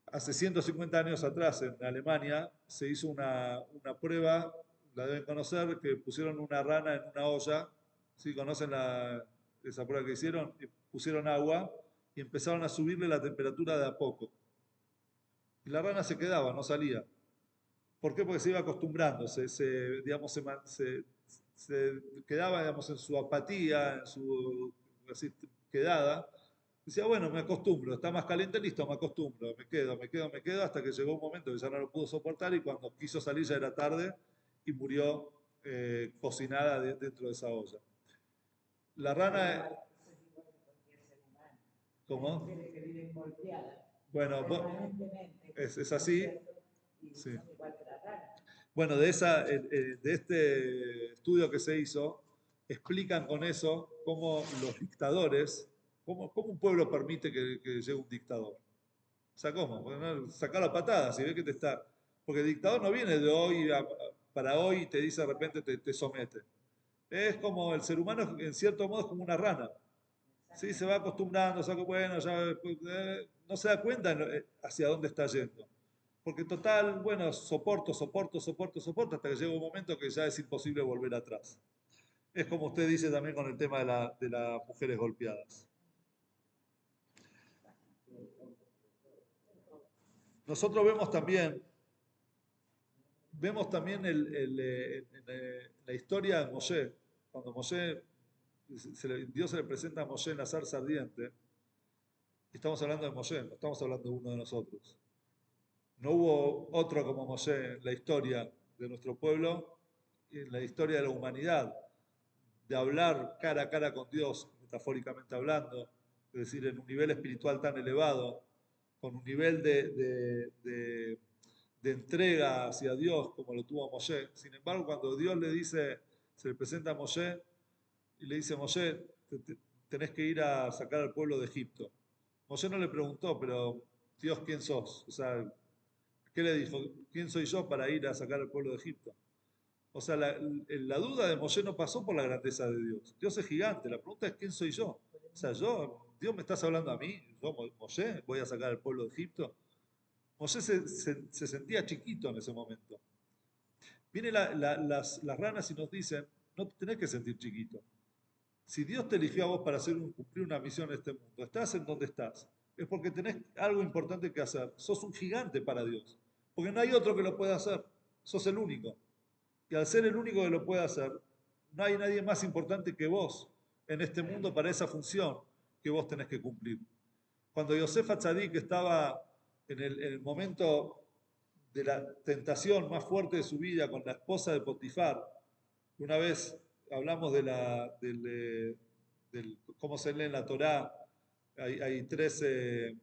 hace 150 años atrás en Alemania se hizo una prueba, la deben conocer, que pusieron una rana en una olla. ¿Sí? ¿Conocen esa prueba que hicieron? Y pusieron agua y empezaron a subirle la temperatura de a poco. Y la rana se quedaba, no salía. ¿Por qué? Porque se iba acostumbrando, digamos, se quedaba, digamos, en su apatía, en su así, quedada. Decía, bueno, me acostumbro, está más caliente, listo, me acostumbro, me quedo, hasta que llegó un momento que ya no lo pudo soportar y cuando quiso salir ya era tarde y murió cocinada dentro de esa olla. La rana... ¿Cómo? Bueno, es así. Sí. Bueno, de este estudio que se hizo, explican con eso cómo los dictadores, cómo un pueblo permite que llegue un dictador. O sea, ¿cómo? Bueno, sacar la patada, si ves que te está... Porque el dictador no viene de hoy para hoy y te dice de repente te somete. Es como el ser humano, en cierto modo, es como una rana. Sí, se va acostumbrando, bueno, ya no se da cuenta hacia dónde está yendo. Porque total, bueno, soporto, hasta que llega un momento que ya es imposible volver atrás. Es como usted dice también con el tema de las mujeres golpeadas. Nosotros vemos también la historia de Moshe, cuando Dios se le presenta a Moshe en la zarza ardiente, y estamos hablando de Moshe, no estamos hablando de uno de nosotros. No hubo otro como Moshe en la historia de nuestro pueblo y en la historia de la humanidad, de hablar cara a cara con Dios, metafóricamente hablando, es decir, en un nivel espiritual tan elevado, con un nivel de entrega hacia Dios como lo tuvo Moshe. Sin embargo, cuando Dios se le presenta a Moshe y le dice, Moshe, tenés que ir a sacar al pueblo de Egipto. Moshe no le preguntó, pero Dios, ¿quién sos? O sea, ¿qué le dijo? ¿Quién soy yo para ir a sacar al pueblo de Egipto? O sea, la duda de Moshe no pasó por la grandeza de Dios. Dios es gigante. La pregunta es, ¿quién soy yo? O sea, Dios me estás hablando a mí, yo, Moshe, voy a sacar al pueblo de Egipto. Moshe se sentía chiquito en ese momento. Vienen las ranas y nos dicen, no te tenés que sentir chiquito. Si Dios te eligió a vos para cumplir una misión en este mundo, estás en donde estás, es porque tenés algo importante que hacer. Sos un gigante para Dios, porque no hay otro que lo pueda hacer. Sos el único. Y al ser el único que lo puede hacer, no hay nadie más importante que vos en este mundo para esa función que vos tenés que cumplir. Cuando Yosef Atzadik estaba en el momento de la tentación más fuerte de su vida con la esposa de Potifar. Una vez hablamos del cómo se lee en la Torá. Hay 13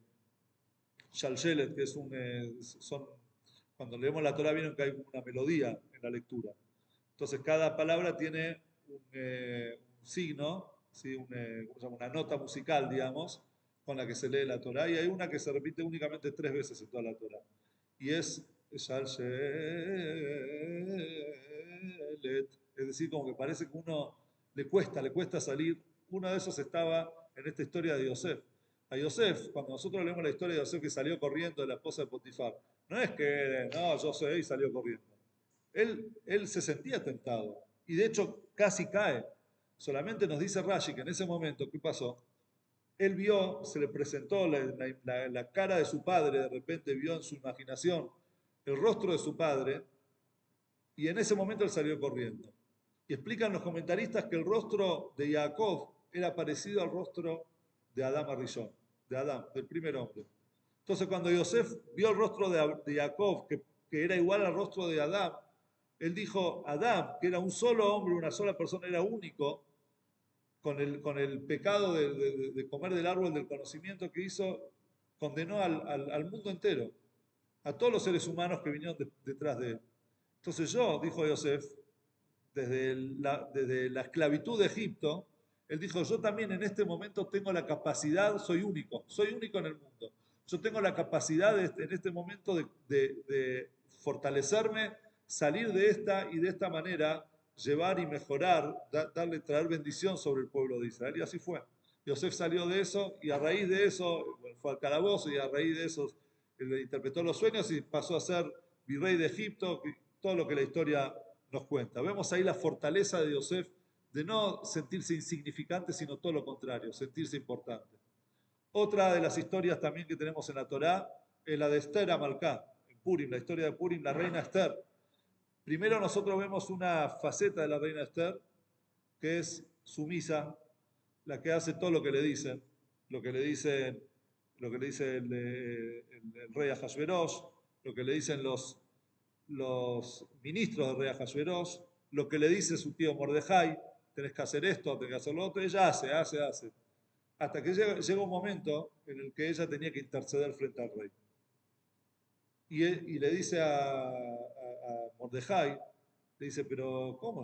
shalshelet, que son, cuando leemos la Torá vieron que hay una melodía en la lectura. Entonces cada palabra tiene un signo, ¿sí? ¿Cómo se llama? Una nota musical, digamos, con la que se lee la Torá. Y hay una que se repite únicamente 3 veces en toda la Torá. Y es Shalshelet. Es decir, como que parece que uno le cuesta salir. Uno de esos estaba en esta historia de Yosef. A Yosef, cuando nosotros leemos la historia de Yosef que salió corriendo de la esposa de Potifar, no es que, no, yo sé y salió corriendo. Él se sentía tentado y de hecho casi cae. Solamente nos dice Rashi que en ese momento, ¿qué pasó? Él vio, se le presentó la cara de su padre, de repente vio en su imaginación el rostro de su padre y en ese momento él salió corriendo. Y explican los comentaristas que el rostro de Jacob era parecido al rostro de Adán Arishon, de Adán, del primer hombre. Entonces cuando Yosef vio el rostro de Jacob, que era igual al rostro de Adán, él dijo, Adán, que era un solo hombre, una sola persona, era único, con el pecado de comer del árbol del conocimiento que hizo, condenó al mundo entero, a todos los seres humanos que vinieron detrás de él. Entonces yo, dijo Yosef, desde la esclavitud de Egipto, él dijo, yo también en este momento tengo la capacidad, soy único en el mundo. Yo tengo la capacidad en este momento de fortalecerme, salir de esta y de esta manera llevar y mejorar, traer bendición sobre el pueblo de Israel. Y así fue. Yosef salió de eso y a raíz de eso, bueno, fue al calabozo y a raíz de eso interpretó los sueños y pasó a ser virrey de Egipto, todo lo que la historia nos cuenta. Vemos ahí la fortaleza de Yosef de no sentirse insignificante, sino todo lo contrario, sentirse importante. Otra de las historias también que tenemos en la Torá es la de Esther Amalcá, en Purim, la historia de Purim, la reina Esther. Primero nosotros vemos una faceta de la reina Esther, que es sumisa, la que hace todo lo que le dicen, lo que le dicen, lo que le dice el rey Ahasverosh, lo que le dicen los ministros del rey Ahasverosh, lo que le dice su tío Mordejai, tenés que hacer esto, tenés que hacer lo otro, ella hace. Hasta que llega un momento en el que ella tenía que interceder frente al rey. Y le dice a Mordejai, le dice, pero ¿cómo?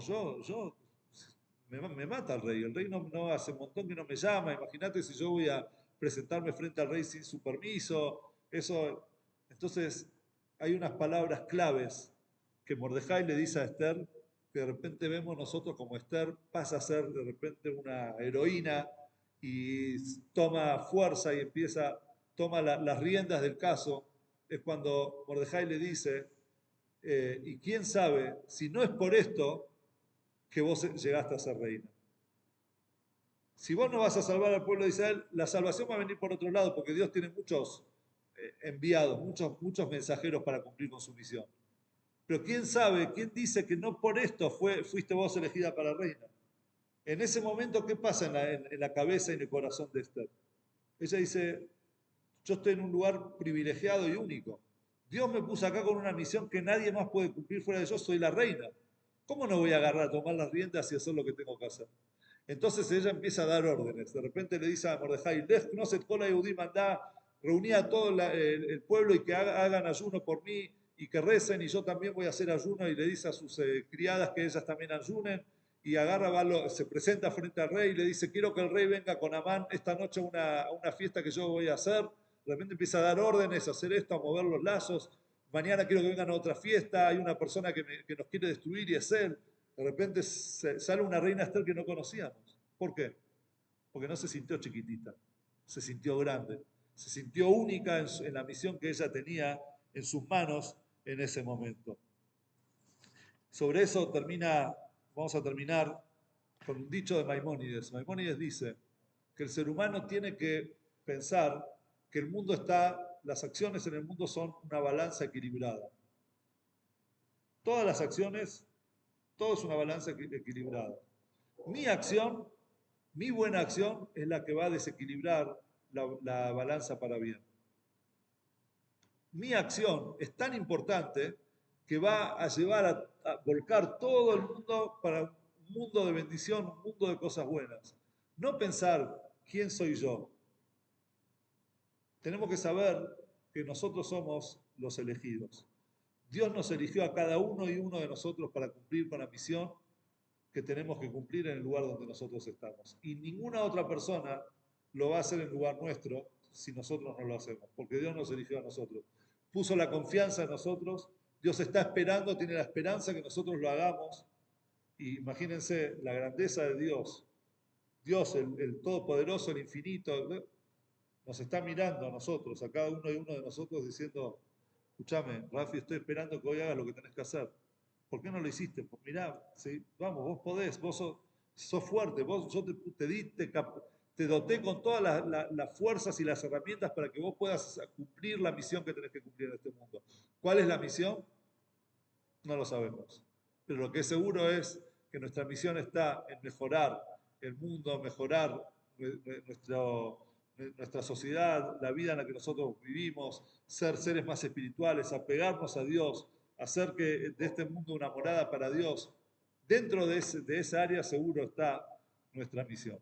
Me mata el rey no hace un montón que no me llama, imagínate si yo voy a presentarme frente al rey sin su permiso, eso. Entonces hay unas palabras claves que Mordejai le dice a Esther, que de repente vemos nosotros como Esther pasa a ser de repente una heroína y toma fuerza y toma las riendas del caso, es cuando Mordejai le dice, y quién sabe, si no es por esto que vos llegaste a ser reina. Si vos no vas a salvar al pueblo de Israel, la salvación va a venir por otro lado, porque Dios tiene muchos enviados, muchos mensajeros para cumplir con su misión. Pero quién sabe, quién dice que no por esto fuiste vos elegida para reina. En ese momento, ¿qué pasa en la cabeza y en el corazón de Esther? Ella dice, yo estoy en un lugar privilegiado y único. Dios me puso acá con una misión que nadie más puede cumplir fuera de yo, soy la reina. ¿Cómo no voy a agarrar, tomar las riendas y hacer lo que tengo que hacer? Entonces ella empieza a dar órdenes. De repente le dice a Mordejai, no se cola Yehudí, mandá, reuní a todo el pueblo y que hagan ayuno por mí y que recen y yo también voy a hacer ayuno, y le dice a sus criadas que ellas también ayunen, y agarra, se presenta frente al rey y le dice, quiero que el rey venga con Amán esta noche a una fiesta que yo voy a hacer. De repente empieza a dar órdenes, a hacer esto, a mover los lazos. Mañana quiero que vengan a otra fiesta, hay una persona que nos quiere destruir y es él. De repente sale una reina Esther que no conocíamos. ¿Por qué? Porque no se sintió chiquitita, se sintió grande, se sintió única en la misión que ella tenía en sus manos en ese momento. Sobre eso vamos a terminar con un dicho de Maimónides. Maimónides dice que el ser humano tiene que pensar que las acciones en el mundo son una balanza equilibrada. Todas las acciones, todo es una balanza equilibrada. Mi acción, mi buena acción, es la que va a desequilibrar la balanza para bien. mi acción es tan importante que va a llevar a volcar todo el mundo para un mundo de bendición, un mundo de cosas buenas. No pensar quién soy yo. Tenemos que saber que nosotros somos los elegidos. Dios nos eligió a cada uno y uno de nosotros para cumplir con la misión que tenemos que cumplir en el lugar donde nosotros estamos. Y ninguna otra persona lo va a hacer en lugar nuestro si nosotros no lo hacemos, porque Dios nos eligió a nosotros. Puso la confianza en nosotros, Dios está esperando, tiene la esperanza que nosotros lo hagamos. Y imagínense la grandeza de Dios. Dios, el Todopoderoso, el Infinito, nos está mirando a nosotros, a cada uno y uno de nosotros, diciendo, escúchame, Rafi, estoy esperando que hoy hagas lo que tenés que hacer. ¿Por qué no lo hiciste? Pues mirá, ¿sí? Vamos, vos podés, vos sos fuerte, yo te di, te doté con todas las fuerzas y las herramientas para que vos puedas cumplir la misión que tenés que cumplir en este mundo. ¿Cuál es la misión? No lo sabemos. Pero lo que es seguro es que nuestra misión está en mejorar el mundo, mejorar nuestra sociedad, la vida en la que nosotros vivimos, ser seres más espirituales, apegarnos a Dios, hacer que de este mundo una morada para Dios. Dentro de esa área seguro está nuestra misión.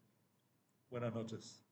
Buenas noches.